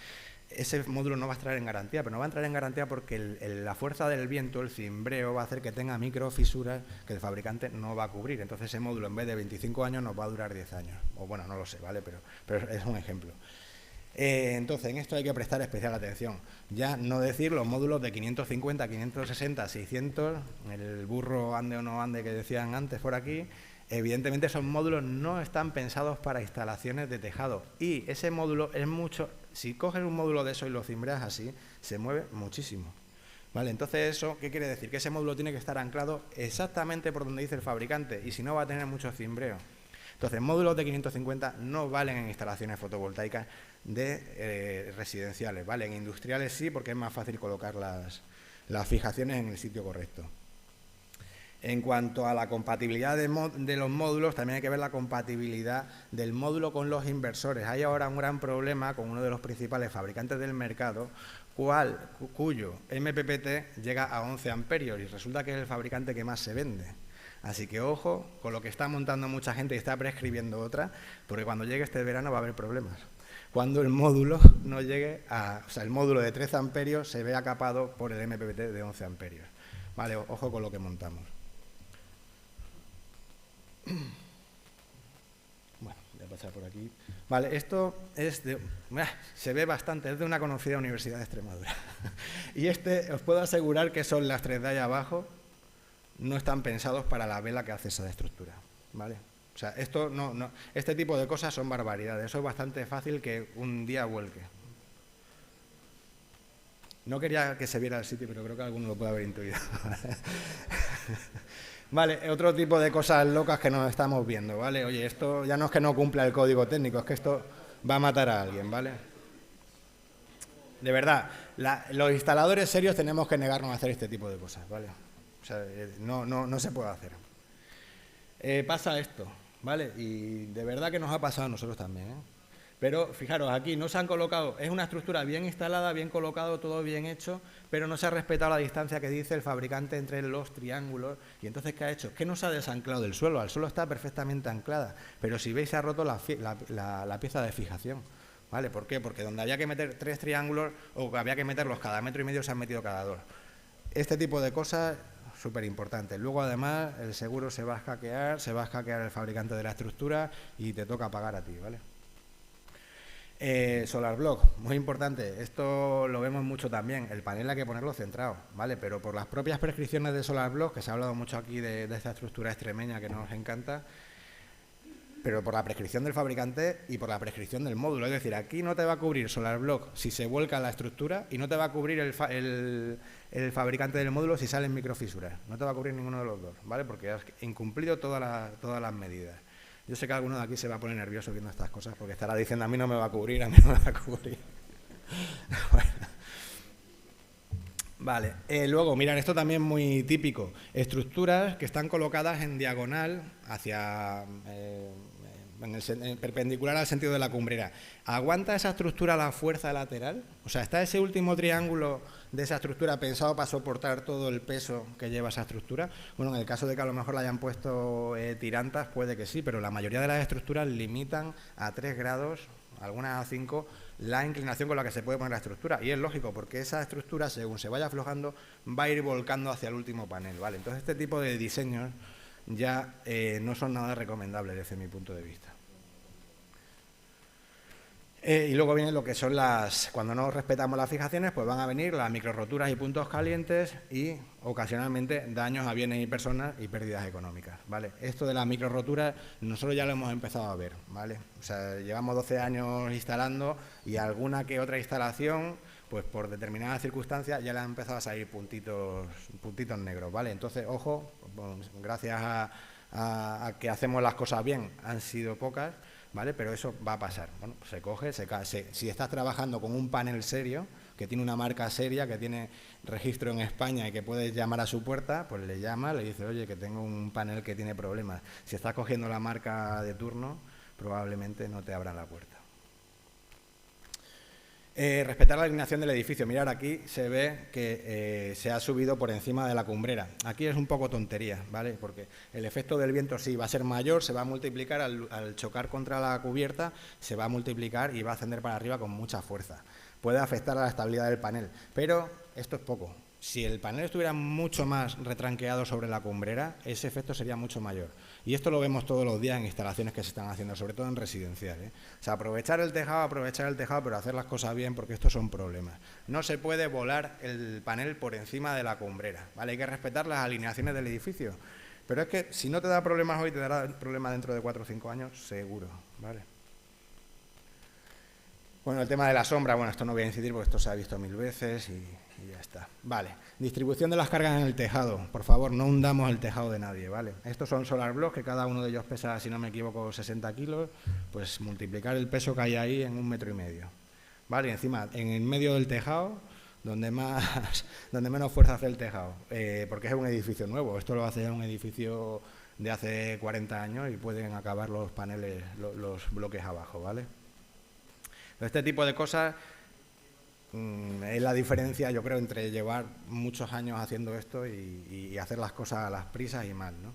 S2: Ese módulo no va a entrar en garantía, pero no va a entrar en garantía porque la fuerza del viento, el cimbreo, va a hacer que tenga microfisuras que el fabricante no va a cubrir. Entonces ese módulo en vez de 25 años nos va a durar 10 años. O bueno, no lo sé, ¿vale? Pero es un ejemplo. Entonces en esto hay que prestar especial atención. Ya no decir los módulos de 550, 560, 600, el burro ande o no ande que decían antes por aquí. Evidentemente esos módulos no están pensados para instalaciones de tejado y ese módulo es mucho, si coges un módulo de eso y lo cimbreas así, se mueve muchísimo, ¿vale? Entonces eso, ¿qué quiere decir? Que ese módulo tiene que estar anclado exactamente por donde dice el fabricante y si no va a tener mucho cimbreo. Entonces módulos de 550 no valen en instalaciones fotovoltaicas de residenciales, ¿vale? En industriales sí, porque es más fácil colocar las fijaciones en el sitio correcto. En cuanto a la compatibilidad de los módulos, también hay que ver la compatibilidad del módulo con los inversores. Hay ahora un gran problema con uno de los principales fabricantes del mercado, cuyo MPPT llega a 11 amperios y resulta que es el fabricante que más se vende. Así que ojo con lo que está montando mucha gente y está prescribiendo otra, porque cuando llegue este verano va a haber problemas. Cuando el módulo no llegue o sea, el módulo de 13 amperios se ve acapado por el MPPT de 11 amperios. Vale, ojo con lo que montamos. Bueno, voy a pasar por aquí. Vale, esto es se ve bastante, es de una conocida universidad de Extremadura. Y os puedo asegurar que son las 3 de ahí abajo, no están pensados para la vela que hace esa estructura, ¿vale? O sea, este tipo de cosas son barbaridades, eso es bastante fácil que un día vuelque. No quería que se viera el sitio, pero creo que alguno lo puede haber intuido. Vale, otro tipo de cosas locas que nos estamos viendo, ¿vale? Oye, esto ya no es que no cumpla el código técnico, es que esto va a matar a alguien, ¿vale? De verdad, los instaladores serios tenemos que negarnos a hacer este tipo de cosas, ¿vale? O sea, no se puede hacer. Pasa esto, ¿vale? Y de verdad que nos ha pasado a nosotros también, ¿eh? Pero fijaros, aquí no se han colocado, es una estructura bien instalada, bien colocado, todo bien hecho, pero no se ha respetado la distancia que dice el fabricante entre los triángulos. Y entonces, ¿qué ha hecho? Es que no se ha desanclado del suelo, al suelo está perfectamente anclada, pero si veis se ha roto la pieza de fijación, ¿vale? ¿Por qué? Porque donde había que meter 3 triángulos o había que meterlos cada 1,5 metros se han metido cada 2. Este tipo de cosas, súper importante. Luego, además, el seguro se va a hackear el fabricante de la estructura y te toca pagar a ti, ¿vale? Solar block, muy importante, esto lo vemos mucho también, el panel hay que ponerlo centrado, ¿vale? Pero por las propias prescripciones de solar block, que se ha hablado mucho aquí de esta estructura extremeña que nos encanta, pero por la prescripción del fabricante y por la prescripción del módulo, es decir, aquí no te va a cubrir solar block si se vuelca la estructura y no te va a cubrir el fabricante del módulo si salen microfisuras, no te va a cubrir ninguno de los dos, ¿vale? Porque has incumplido todas las medidas. Yo sé que alguno de aquí se va a poner nervioso viendo estas cosas porque estará diciendo a mí no me va a cubrir, a mí no me va a cubrir. Bueno. Vale, luego, mirad, esto también muy típico, estructuras que están colocadas en diagonal hacia, perpendicular al sentido de la cumbrera. ¿Aguanta esa estructura la fuerza lateral? O sea, ¿está ese último triángulo de esa estructura pensado para soportar todo el peso que lleva esa estructura? Bueno, en el caso de que a lo mejor le hayan puesto tirantas, puede que sí, pero la mayoría de las estructuras limitan a 3 grados, algunas a 5, la inclinación con la que se puede poner la estructura. Y es lógico, porque esa estructura, según se vaya aflojando, va a ir volcando hacia el último panel, ¿vale? Entonces, este tipo de diseños ya no son nada recomendables desde mi punto de vista. Y luego vienen lo que son cuando no respetamos las fijaciones, pues van a venir las microroturas y puntos calientes y ocasionalmente daños a bienes y personas y pérdidas económicas, ¿vale? Esto de las microroturas nosotros ya lo hemos empezado a ver, ¿vale? O sea, llevamos 12 años instalando y alguna que otra instalación, pues por determinadas circunstancias ya le han empezado a salir puntitos negros, ¿vale? Entonces, ojo, pues, gracias a que hacemos las cosas bien, han sido pocas, ¿vale? Pero eso va a pasar. Bueno, pues se coge, si estás trabajando con un panel serio, que tiene una marca seria, que tiene registro en España y que puedes llamar a su puerta, pues le llamas, le dices, oye, que tengo un panel que tiene problemas. Si estás cogiendo la marca de turno, probablemente no te abran la puerta. Respetar la alineación del edificio. Mirar, aquí se ve que se ha subido por encima de la cumbrera. Aquí es un poco tontería, ¿vale? Porque el efecto del viento sí va a ser mayor, se va a multiplicar al chocar contra la cubierta, se va a multiplicar y va a ascender para arriba con mucha fuerza. Puede afectar a la estabilidad del panel, pero esto es poco. Si el panel estuviera mucho más retranqueado sobre la cumbrera, ese efecto sería mucho mayor. Y esto lo vemos todos los días en instalaciones que se están haciendo, sobre todo en residencial, ¿eh? O sea, aprovechar el tejado, pero hacer las cosas bien, porque estos son problemas. No se puede volar el panel por encima de la cumbrera, ¿vale? Hay que respetar las alineaciones del edificio. Pero es que si no te da problemas hoy, te dará problemas dentro de 4 o 5 años, seguro, ¿vale? Bueno, el tema de la sombra, bueno, esto no voy a incidir porque esto se ha visto 1000 veces y ya está. Vale, distribución de las cargas en el tejado. Por favor, no hundamos el tejado de nadie, ¿vale? Estos son solar blocks, que cada uno de ellos pesa, si no me equivoco, 60 kilos. Pues multiplicar el peso que hay ahí en 1,5 metros. Vale, y encima, en el medio del tejado, donde menos fuerza hace el tejado, porque es un edificio nuevo. Esto lo hace un edificio de hace 40 años y pueden acabar los paneles, los bloques abajo, ¿vale? Este tipo de cosas es la diferencia, yo creo, entre llevar muchos años haciendo esto y hacer las cosas a las prisas y mal, ¿no?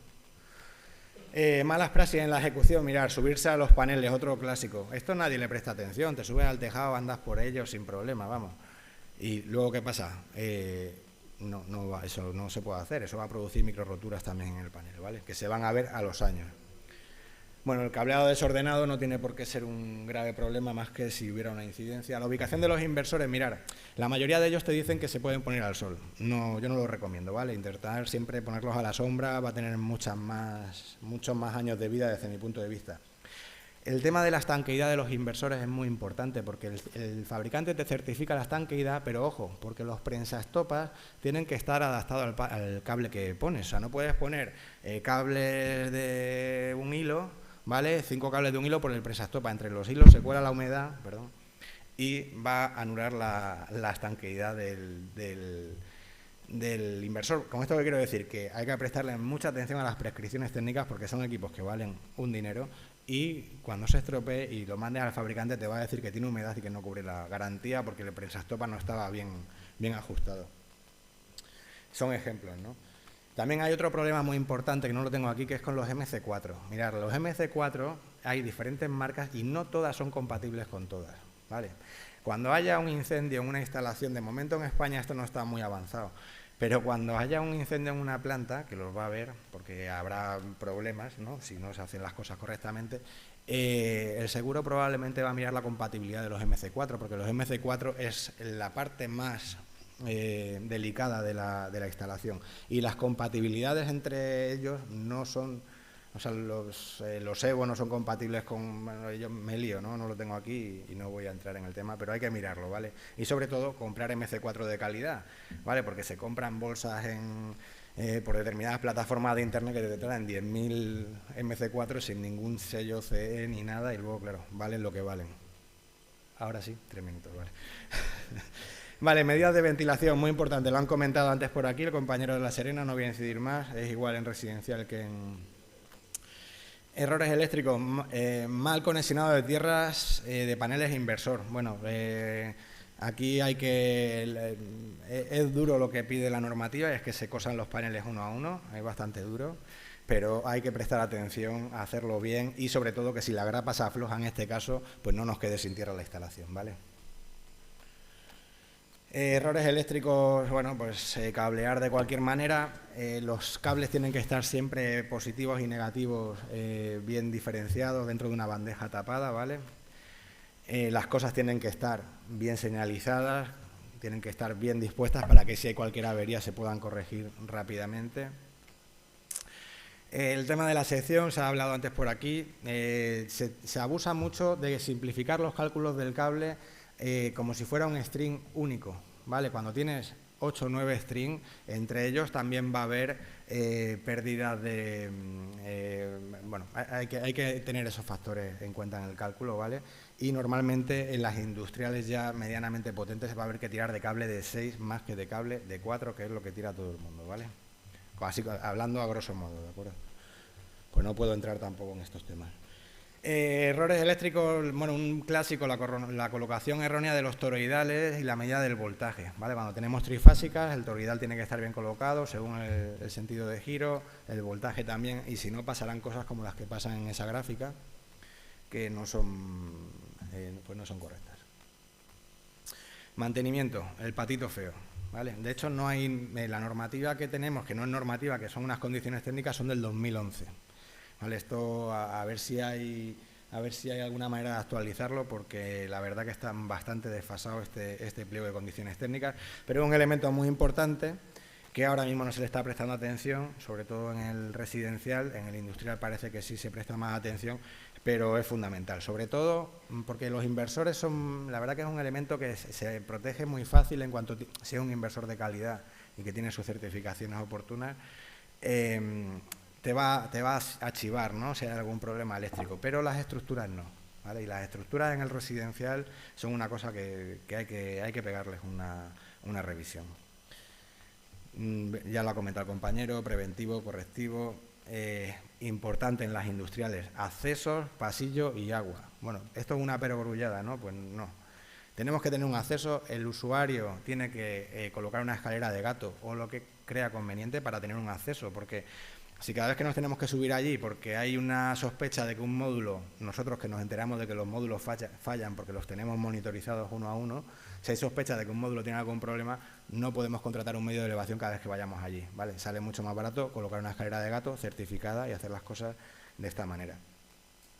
S2: Malas praxis en la ejecución, mirar, subirse a los paneles, otro clásico. Esto nadie le presta atención, te subes al tejado, andas por ellos sin problema, vamos. Y luego, ¿qué pasa? Eso no se puede hacer, eso va a producir microroturas también en el panel, ¿vale? Que se van a ver a los años. Bueno, el cableado desordenado no tiene por qué ser un grave problema más que si hubiera una incidencia. La ubicación de los inversores, mirar, la mayoría de ellos te dicen que se pueden poner al sol. No, yo no lo recomiendo, ¿vale? Intentar siempre ponerlos a la sombra va a tener muchos más años de vida desde mi punto de vista. El tema de la estanqueidad de los inversores es muy importante porque el fabricante te certifica la estanqueidad, pero ojo, porque los prensaestopas tienen que estar adaptados al cable que pones. O sea, no puedes poner cables de un hilo, ¿vale? 5 cables de un hilo por el prensaestopa. Entre los hilos se cuela la humedad, perdón, y va a anular la estanqueidad del inversor. Con esto que quiero decir que hay que prestarle mucha atención a las prescripciones técnicas porque son equipos que valen un dinero y cuando se estropee y lo mandes al fabricante te va a decir que tiene humedad y que no cubre la garantía porque el prensaestopa no estaba bien ajustado. Son ejemplos, ¿no? También hay otro problema muy importante que no lo tengo aquí, que es con los MC4. Mirad, los MC4 hay diferentes marcas y no todas son compatibles con todas, ¿vale? Cuando haya un incendio en una instalación, de momento en España esto no está muy avanzado, pero cuando haya un incendio en una planta, que los va a haber, porque habrá problemas, ¿no?, si no se hacen las cosas correctamente, el seguro probablemente va a mirar la compatibilidad de los MC4, porque los MC4 es la parte más delicada de la instalación. Y las compatibilidades entre ellos no son... O sea, los Evo no son compatibles con... Bueno, yo me lío, ¿no? No lo tengo aquí y no voy a entrar en el tema, pero hay que mirarlo, ¿vale? Y sobre todo, comprar MC4 de calidad, ¿vale? Porque se compran bolsas por determinadas plataformas de internet que te traen 10.000 MC4 sin ningún sello CE ni nada y luego, claro, valen lo que valen. Ahora sí, 3 minutos, ¿vale? Vale, medidas de ventilación, muy importante. Lo han comentado antes por aquí el compañero de La Serena, no voy a incidir más. Es igual en residencial que en... Errores eléctricos, mal conexionado de tierras de paneles inversor. Bueno, aquí hay que... es duro lo que pide la normativa, es que se cosan los paneles uno a uno, es bastante duro, pero hay que prestar atención a hacerlo bien y sobre todo que si la grapa se afloja en este caso, pues no nos quede sin tierra la instalación, ¿vale? Errores eléctricos, bueno, pues cablear de cualquier manera, los cables tienen que estar siempre positivos y negativos bien diferenciados dentro de una bandeja tapada, ¿vale? Las cosas tienen que estar bien señalizadas, tienen que estar bien dispuestas para que si hay cualquier avería se puedan corregir rápidamente. El tema de la sección, se ha hablado antes por aquí, se abusa mucho de simplificar los cálculos del cable como si fuera un string único, ¿vale? Cuando tienes 8 o 9 strings, entre ellos también va a haber pérdidas de... bueno, hay que tener esos factores en cuenta en el cálculo, ¿vale? Y normalmente en las industriales ya medianamente potentes se va a haber que tirar de cable de 6 más que de cable de 4, que es lo que tira todo el mundo, ¿vale? Así, hablando a grosso modo, ¿de acuerdo? Pues no puedo entrar tampoco en estos temas. Errores eléctricos, bueno, un clásico, la colocación errónea de los toroidales y la medida del voltaje, ¿vale? Cuando tenemos trifásicas, el toroidal tiene que estar bien colocado según el sentido de giro, el voltaje también, y si no pasarán cosas como las que pasan en esa gráfica, que no son, pues no son correctas. Mantenimiento, el patito feo, ¿vale? De hecho, no hay, la normativa que tenemos, que no es normativa, que son unas condiciones técnicas, son del 2011. Vale, esto a ver si hay alguna manera de actualizarlo porque la verdad que está bastante desfasado este pliego de condiciones técnicas, pero es un elemento muy importante que ahora mismo no se le está prestando atención, sobre todo en el residencial, en el industrial parece que sí se presta más atención, pero es fundamental, sobre todo porque los inversores son, la verdad que es un elemento que se protege muy fácil en cuanto sea un inversor de calidad y que tiene sus certificaciones oportunas. Te va a chivar, ¿no?, si hay algún problema eléctrico, pero las estructuras no, ¿vale? Y las estructuras en el residencial son una cosa que hay que pegarles una revisión. Ya lo ha comentado el compañero, preventivo, correctivo, importante en las industriales, accesos, pasillo y agua. Bueno, esto es una perogrullada, ¿no? Pues no. Tenemos que tener un acceso, el usuario tiene que colocar una escalera de gato o lo que crea conveniente para tener un acceso, porque si cada vez que nos tenemos que subir allí porque hay una sospecha de que un módulo, nosotros que nos enteramos de que los módulos fallan porque los tenemos monitorizados uno a uno, si hay sospecha de que un módulo tiene algún problema, no podemos contratar un medio de elevación cada vez que vayamos allí, ¿vale? Sale mucho más barato colocar una escalera de gato certificada y hacer las cosas de esta manera.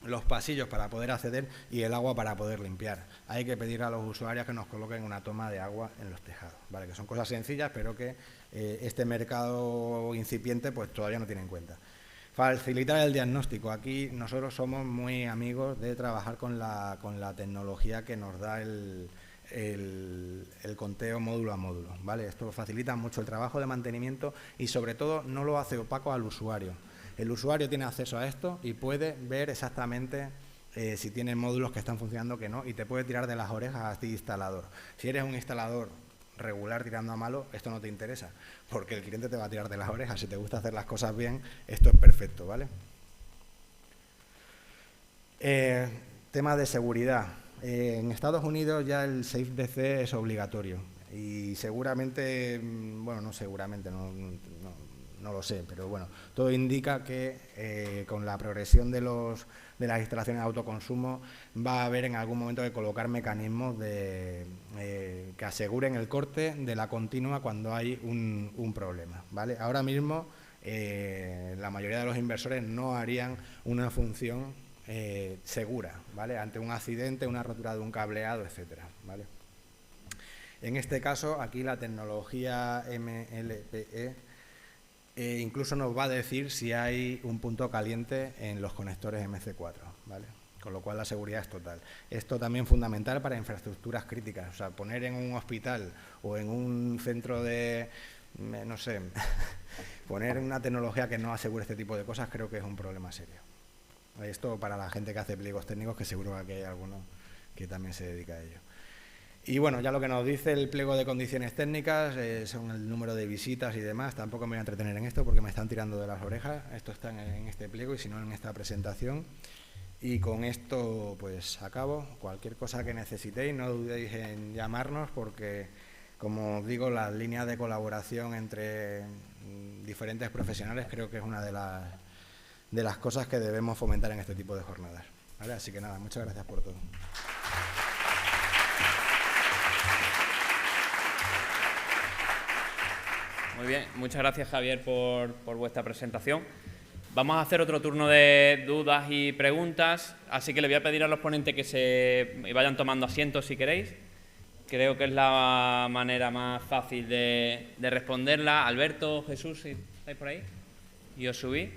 S2: Los pasillos para poder acceder y el agua para poder limpiar. Hay que pedir a los usuarios que nos coloquen una toma de agua en los tejados, ¿vale? Que son cosas sencillas, pero que este mercado incipiente pues todavía no tiene en cuenta. Facilitar el diagnóstico. Aquí nosotros somos muy amigos de trabajar con la tecnología que nos da el conteo módulo a módulo, ¿vale? Esto facilita mucho el trabajo de mantenimiento y sobre todo no lo hace opaco al usuario. El usuario tiene acceso a esto y puede ver exactamente si tiene módulos que están funcionando o que no, y te puede tirar de las orejas a ti instalador. Si eres un instalador regular tirando a malo, esto no te interesa, porque el cliente te va a tirar de las orejas. Si te gusta hacer las cosas bien, esto es perfecto, ¿vale? Tema de seguridad. En Estados Unidos ya el SafeDC es obligatorio y seguramente, bueno, no seguramente, no lo sé, pero bueno, todo indica que con la progresión de las instalaciones de autoconsumo va a haber en algún momento que colocar mecanismos que aseguren el corte de la continua cuando hay un problema, ¿vale? Ahora mismo la mayoría de los inversores no harían una función segura, ¿vale? Ante un accidente, una rotura de un cableado, etcétera, ¿vale? En este caso, aquí la tecnología MLPE incluso nos va a decir si hay un punto caliente en los conectores MC4, ¿vale? Con lo cual la seguridad es total. Esto también es fundamental para infraestructuras críticas, o sea, poner en un hospital o en un centro de, no sé, poner una tecnología que no asegure este tipo de cosas creo que es un problema serio. Esto para la gente que hace pliegos técnicos, que seguro que hay alguno que también se dedica a ello. Y bueno, ya lo que nos dice el pliego de condiciones técnicas son el número de visitas y demás. Tampoco me voy a entretener en esto porque me están tirando de las orejas. Esto está en este pliego y si no en esta presentación. Y con esto pues acabo. Cualquier cosa que necesitéis no dudéis en llamarnos porque, como os digo, las líneas de colaboración entre diferentes profesionales creo que es una de las cosas que debemos fomentar en este tipo de jornadas, ¿vale? Así que nada, muchas gracias por todo.
S3: Muy bien, muchas gracias Javier por vuestra presentación. Vamos a hacer otro turno de dudas y preguntas, así que le voy a pedir a los ponentes que se vayan tomando asientos si queréis. Creo que es la manera más fácil de responderla. Alberto, Jesús, si estáis por ahí, y os subís.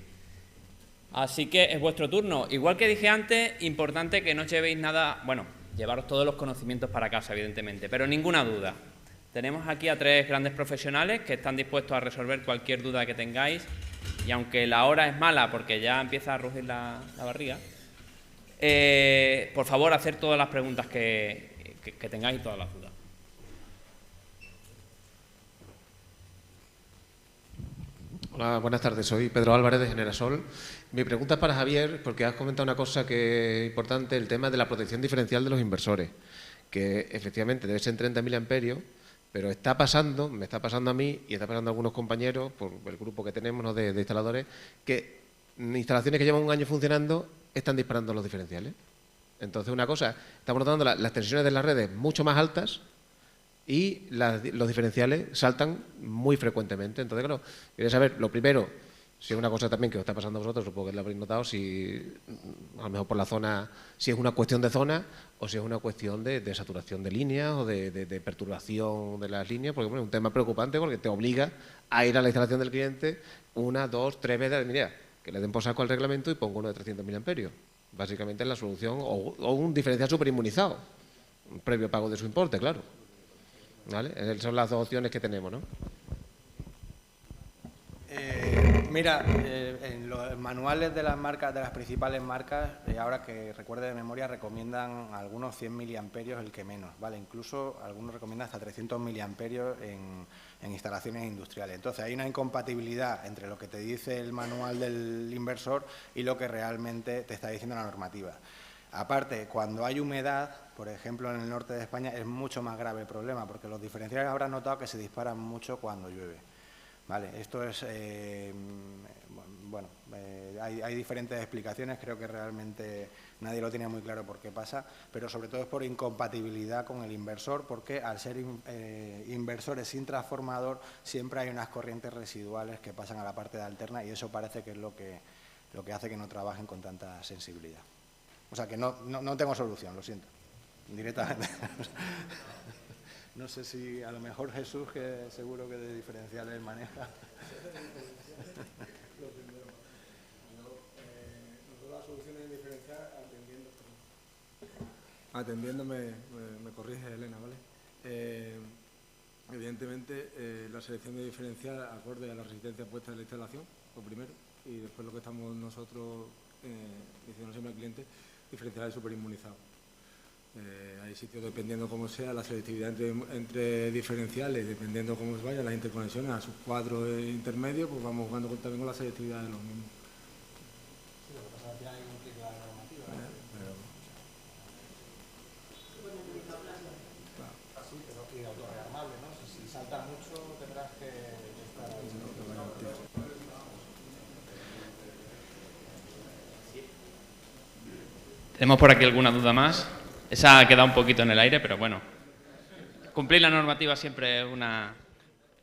S3: Así que es vuestro turno. Igual que dije antes, importante que no os llevéis nada, bueno, llevaros todos los conocimientos para casa, evidentemente, pero ninguna duda. Tenemos aquí a 3 grandes profesionales que están dispuestos a resolver cualquier duda que tengáis y aunque la hora es mala porque ya empieza a rugir la barriga, por favor, hacer todas las preguntas que tengáis y todas las dudas.
S4: Hola, buenas tardes. Soy Pedro Álvarez de Generasol. Mi pregunta es para Javier, porque has comentado una cosa que es importante, el tema de la protección diferencial de los inversores, que efectivamente debe ser en 30.000 amperios, pero está pasando, me está pasando a mí y está pasando a algunos compañeros, por el grupo que tenemos, ¿no?, de instaladores, que instalaciones que llevan un año funcionando están disparando los diferenciales. Entonces, una cosa, estamos notando las tensiones de las redes mucho más altas y los diferenciales saltan muy frecuentemente. Entonces, claro, quería saber, lo primero, si es una cosa también que os está pasando a vosotros, supongo que lo habréis notado, si a lo mejor por la zona, si es una cuestión de zona o si es una cuestión de saturación de líneas o de perturbación de las líneas, porque bueno, es un tema preocupante porque te obliga a ir a la instalación del cliente 1, 2, 3 veces, mira, que le den por saco al reglamento y pongo uno de 300.000 amperios. Básicamente es la solución, o un diferencial superinmunizado, un previo pago de su importe, claro. ¿Vale? Esas son las 2 opciones que tenemos, ¿no?
S2: Mira, en los manuales de las marcas, de las principales marcas, ahora que recuerde de memoria, recomiendan algunos 100 miliamperios el que menos, ¿vale? Incluso algunos recomiendan hasta 300 miliamperios en instalaciones industriales. Entonces, hay una incompatibilidad entre lo que te dice el manual del inversor y lo que realmente te está diciendo la normativa. Aparte, cuando hay humedad, por ejemplo, en el norte de España, es mucho más grave el problema, porque los diferenciales habrán notado que se disparan mucho cuando llueve. Vale, esto es, bueno, hay diferentes explicaciones, creo que realmente nadie lo tiene muy claro por qué pasa, pero sobre todo es por incompatibilidad con el inversor, porque al ser inversores sin transformador siempre hay unas corrientes residuales que pasan a la parte de alterna y eso parece que es lo que hace que no trabajen con tanta sensibilidad. O sea que no tengo solución, lo siento, directamente. No sé si a lo mejor Jesús, que seguro que de diferenciales maneja.
S5: atendiéndome, me corrige Elena, ¿vale? Evidentemente, la selección de diferencial acorde a la resistencia puesta en la instalación, lo primero, y después lo que estamos nosotros diciendo siempre al cliente, diferenciales superinmunizados. Hay sitios, dependiendo cómo sea, la selectividad entre diferenciales, dependiendo cómo se vayan las interconexiones a sus cuadros intermedios, pues vamos jugando también con la selectividad de los mismos.
S2: Sí, lo que pasa es que al final hay un clic a la normativa. Sí, pero y autorrearmable, ¿no? Si salta mucho tendrás que estar ahí.
S3: ¿Tenemos por aquí alguna duda más? Esa ha quedado un poquito en el aire, pero bueno. Cumplir la normativa siempre es una...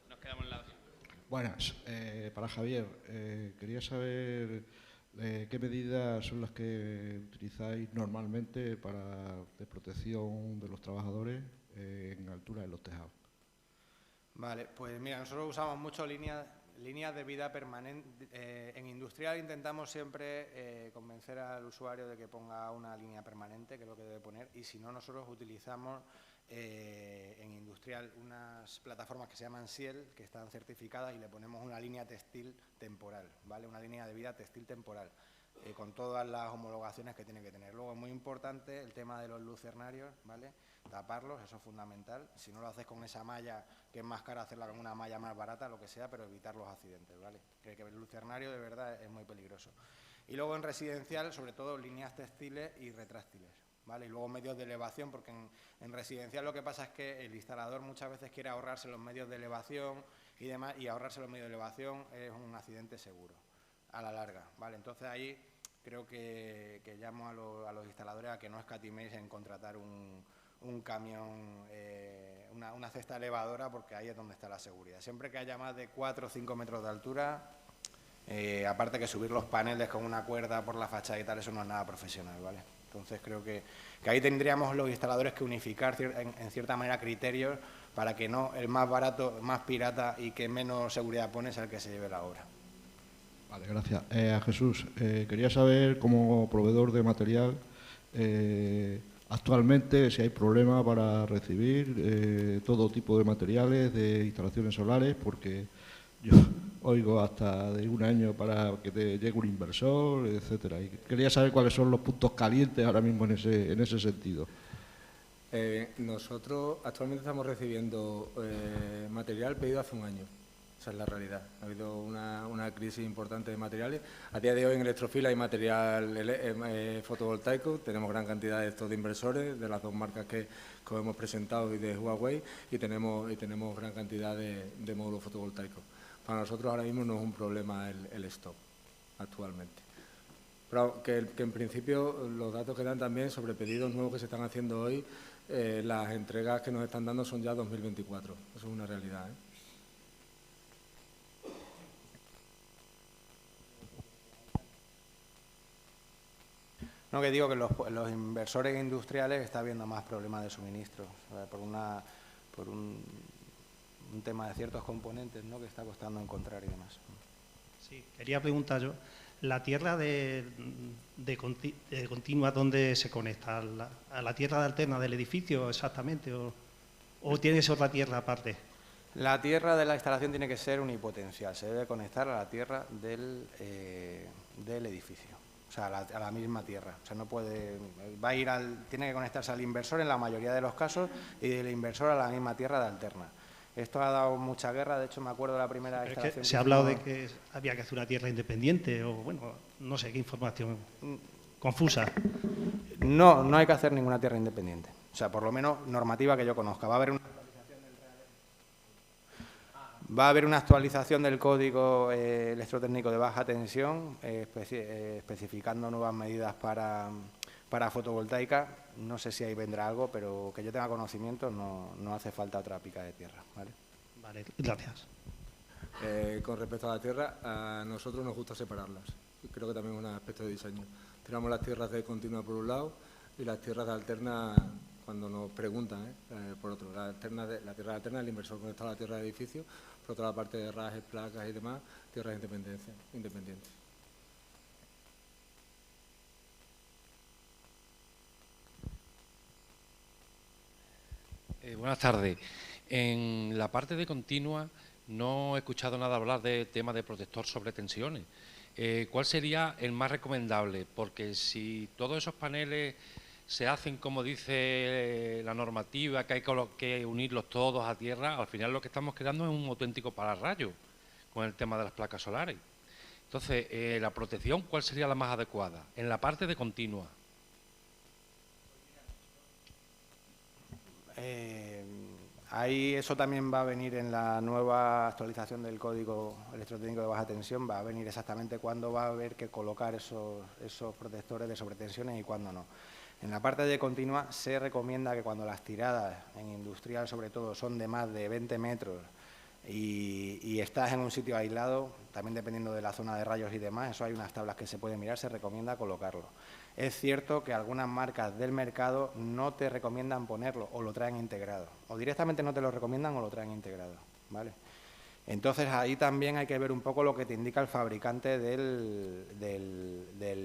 S3: Nos quedamos en la...
S6: Buenas. Para Javier, quería saber qué medidas son las que utilizáis normalmente de protección de los trabajadores en altura de los tejados.
S2: Vale, pues mira, nosotros usamos mucho líneas de vida permanente. En industrial intentamos siempre convencer al usuario de que ponga una línea permanente, que es lo que debe poner, y si no, nosotros utilizamos en industrial unas plataformas que se llaman Ciel, que están certificadas, y le ponemos una línea textil temporal, ¿vale? Una línea de vida textil temporal, con todas las homologaciones que tiene que tener. Luego es muy importante el tema de los lucernarios, ¿vale? Taparlos, eso es fundamental. Si no lo haces con esa malla, que es más cara hacerla con una malla más barata, lo que sea, pero evitar los accidentes, ¿vale? Que el lucernario de verdad es muy peligroso. Y luego en residencial, sobre todo líneas textiles y retráctiles, ¿vale? Y luego medios de elevación, porque en residencial lo que pasa es que el instalador muchas veces quiere ahorrarse los medios de elevación y demás, y ahorrarse los medios de elevación es un accidente seguro a la larga, ¿vale? Entonces ahí creo que llamo a los instaladores a que no escatiméis en contratar un camión, una cesta elevadora, porque ahí es donde está la seguridad. Siempre que haya más de 4 o 5 metros de altura, aparte que subir los paneles con una cuerda por la fachada y tal, eso no es nada profesional, ¿vale? Entonces creo que ahí tendríamos los instaladores que unificar en cierta manera criterios para que no el más barato, más pirata y que menos seguridad pone sea el que se lleve la obra.
S6: Vale, gracias. A Jesús, quería saber, como proveedor de material, actualmente si hay problema para recibir todo tipo de materiales de instalaciones solares, porque yo oigo hasta de un año para que te llegue un inversor, etcétera. Y quería saber cuáles son los puntos calientes ahora mismo en ese sentido.
S5: Nosotros actualmente estamos recibiendo material pedido hace un año. Esa es la realidad. Ha habido una crisis importante de materiales. A día de hoy en Electrofil hay material fotovoltaico. Tenemos gran cantidad de estos de inversores, de las dos marcas que hemos presentado y de Huawei, y tenemos gran cantidad de módulos fotovoltaicos. Para nosotros ahora mismo no es un problema el stock actualmente. Pero que en principio los datos que dan también sobre pedidos nuevos que se están haciendo hoy, las entregas que nos están dando son ya 2024. Eso es una realidad, ¿eh?
S2: No, que digo que los inversores industriales está habiendo más problemas de suministro, ¿sabes? Por un tema de ciertos componentes, ¿no?, que está costando encontrar y demás.
S7: Sí, quería preguntar yo, ¿la tierra de continua dónde se conecta? ¿A la tierra de alterna del edificio exactamente o tienes otra tierra aparte?
S2: La tierra de la instalación tiene que ser unipotencial, se debe conectar a la tierra del edificio. O sea, a la misma tierra. O sea, no puede, tiene que conectarse al inversor en la mayoría de los casos y del inversor a la misma tierra de alterna. Esto ha dado mucha guerra, de hecho me acuerdo de la primera instalación.
S7: Es que se ha hablado de que había que hacer una tierra independiente o, bueno, no sé qué información confusa.
S2: No hay que hacer ninguna tierra independiente. O sea, por lo menos normativa que yo conozca. Va a haber una actualización del código electrotécnico de baja tensión, especificando nuevas medidas para fotovoltaica. No sé si ahí vendrá algo, pero que yo tenga conocimiento no hace falta otra pica de tierra, ¿vale?
S7: Vale, gracias.
S5: Con respecto a la tierra, a nosotros nos gusta separarlas. Creo que también es un aspecto de diseño. Tenemos las tierras de continua por un lado y las tierras de alterna, cuando nos preguntan, por otro. La tierra de alterna, el inversor conectado a la tierra de edificio, por otra parte de rajes, placas y demás, tierras independientes.
S8: Buenas tardes. En la parte de continua no he escuchado nada hablar del tema de protector sobre tensiones. ¿Cuál sería el más recomendable? Porque si todos esos paneles se hacen como dice la normativa, que hay que unirlos todos a tierra, al final lo que estamos creando es un auténtico pararrayo con el tema de las placas solares. Entonces, la protección, ¿cuál sería la más adecuada? En la parte de continua.
S2: Ahí eso también va a venir en la nueva actualización del código electrotécnico de baja tensión, va a venir exactamente cuándo va a haber que colocar esos protectores de sobretensiones y cuándo no. En la parte de continua se recomienda que cuando las tiradas, en industrial sobre todo, son de más de 20 metros y estás en un sitio aislado, también dependiendo de la zona de rayos y demás, eso hay unas tablas que se pueden mirar, se recomienda colocarlo. Es cierto que algunas marcas del mercado no te recomiendan ponerlo o lo traen integrado, o directamente no te lo recomiendan o lo traen integrado, ¿vale? Entonces ahí también hay que ver un poco lo que te indica el fabricante del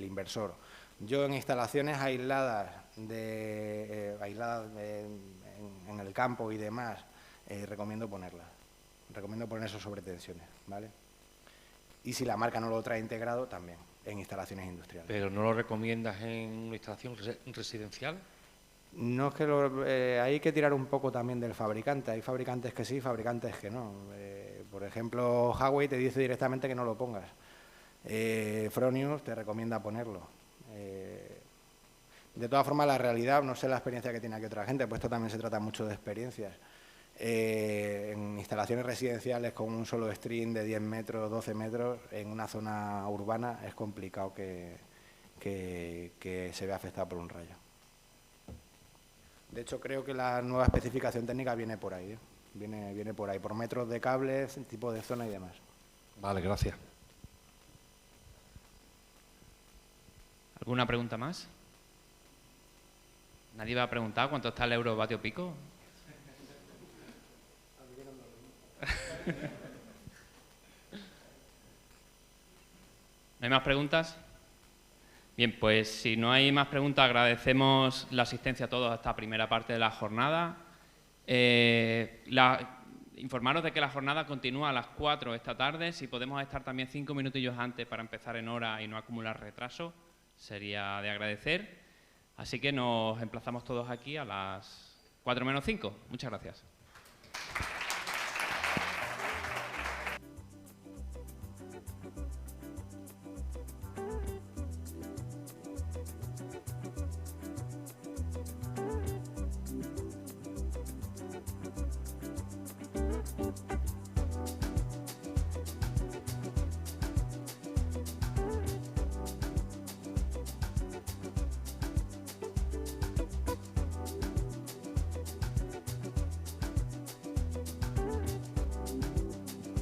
S2: inversor. Yo en instalaciones aisladas, en el campo y demás, recomiendo ponerlas. Recomiendo poner esos sobretensiones, ¿vale? Y si la marca no lo trae integrado, también, en instalaciones industriales.
S8: ¿Pero no lo recomiendas en una instalación residencial?
S2: No es que hay que tirar un poco también del fabricante. Hay fabricantes que sí, fabricantes que no. Por ejemplo, Huawei te dice directamente que no lo pongas. Fronius te recomienda ponerlo. De todas formas, la realidad, no sé la experiencia que tiene aquí otra gente, pues esto también se trata mucho de experiencias. En instalaciones residenciales con un solo string de 10 metros, 12 metros, en una zona urbana es complicado que se vea afectado por un rayo. De hecho, creo que la nueva especificación técnica viene por ahí, viene por ahí, por metros de cables, tipo de zona y demás.
S8: Vale, gracias.
S3: ¿Alguna pregunta más? ¿Nadie va a preguntar cuánto está el eurovatio pico? ¿No hay más preguntas? Bien, pues si no hay más preguntas, agradecemos la asistencia a todos a esta primera parte de la jornada. Informaros de que la jornada continúa a las 4 esta tarde. Si podemos estar también 5 minutillos antes para empezar en hora y no acumular retraso, sería de agradecer. Así que nos emplazamos todos aquí a las 4 menos 5. Muchas gracias.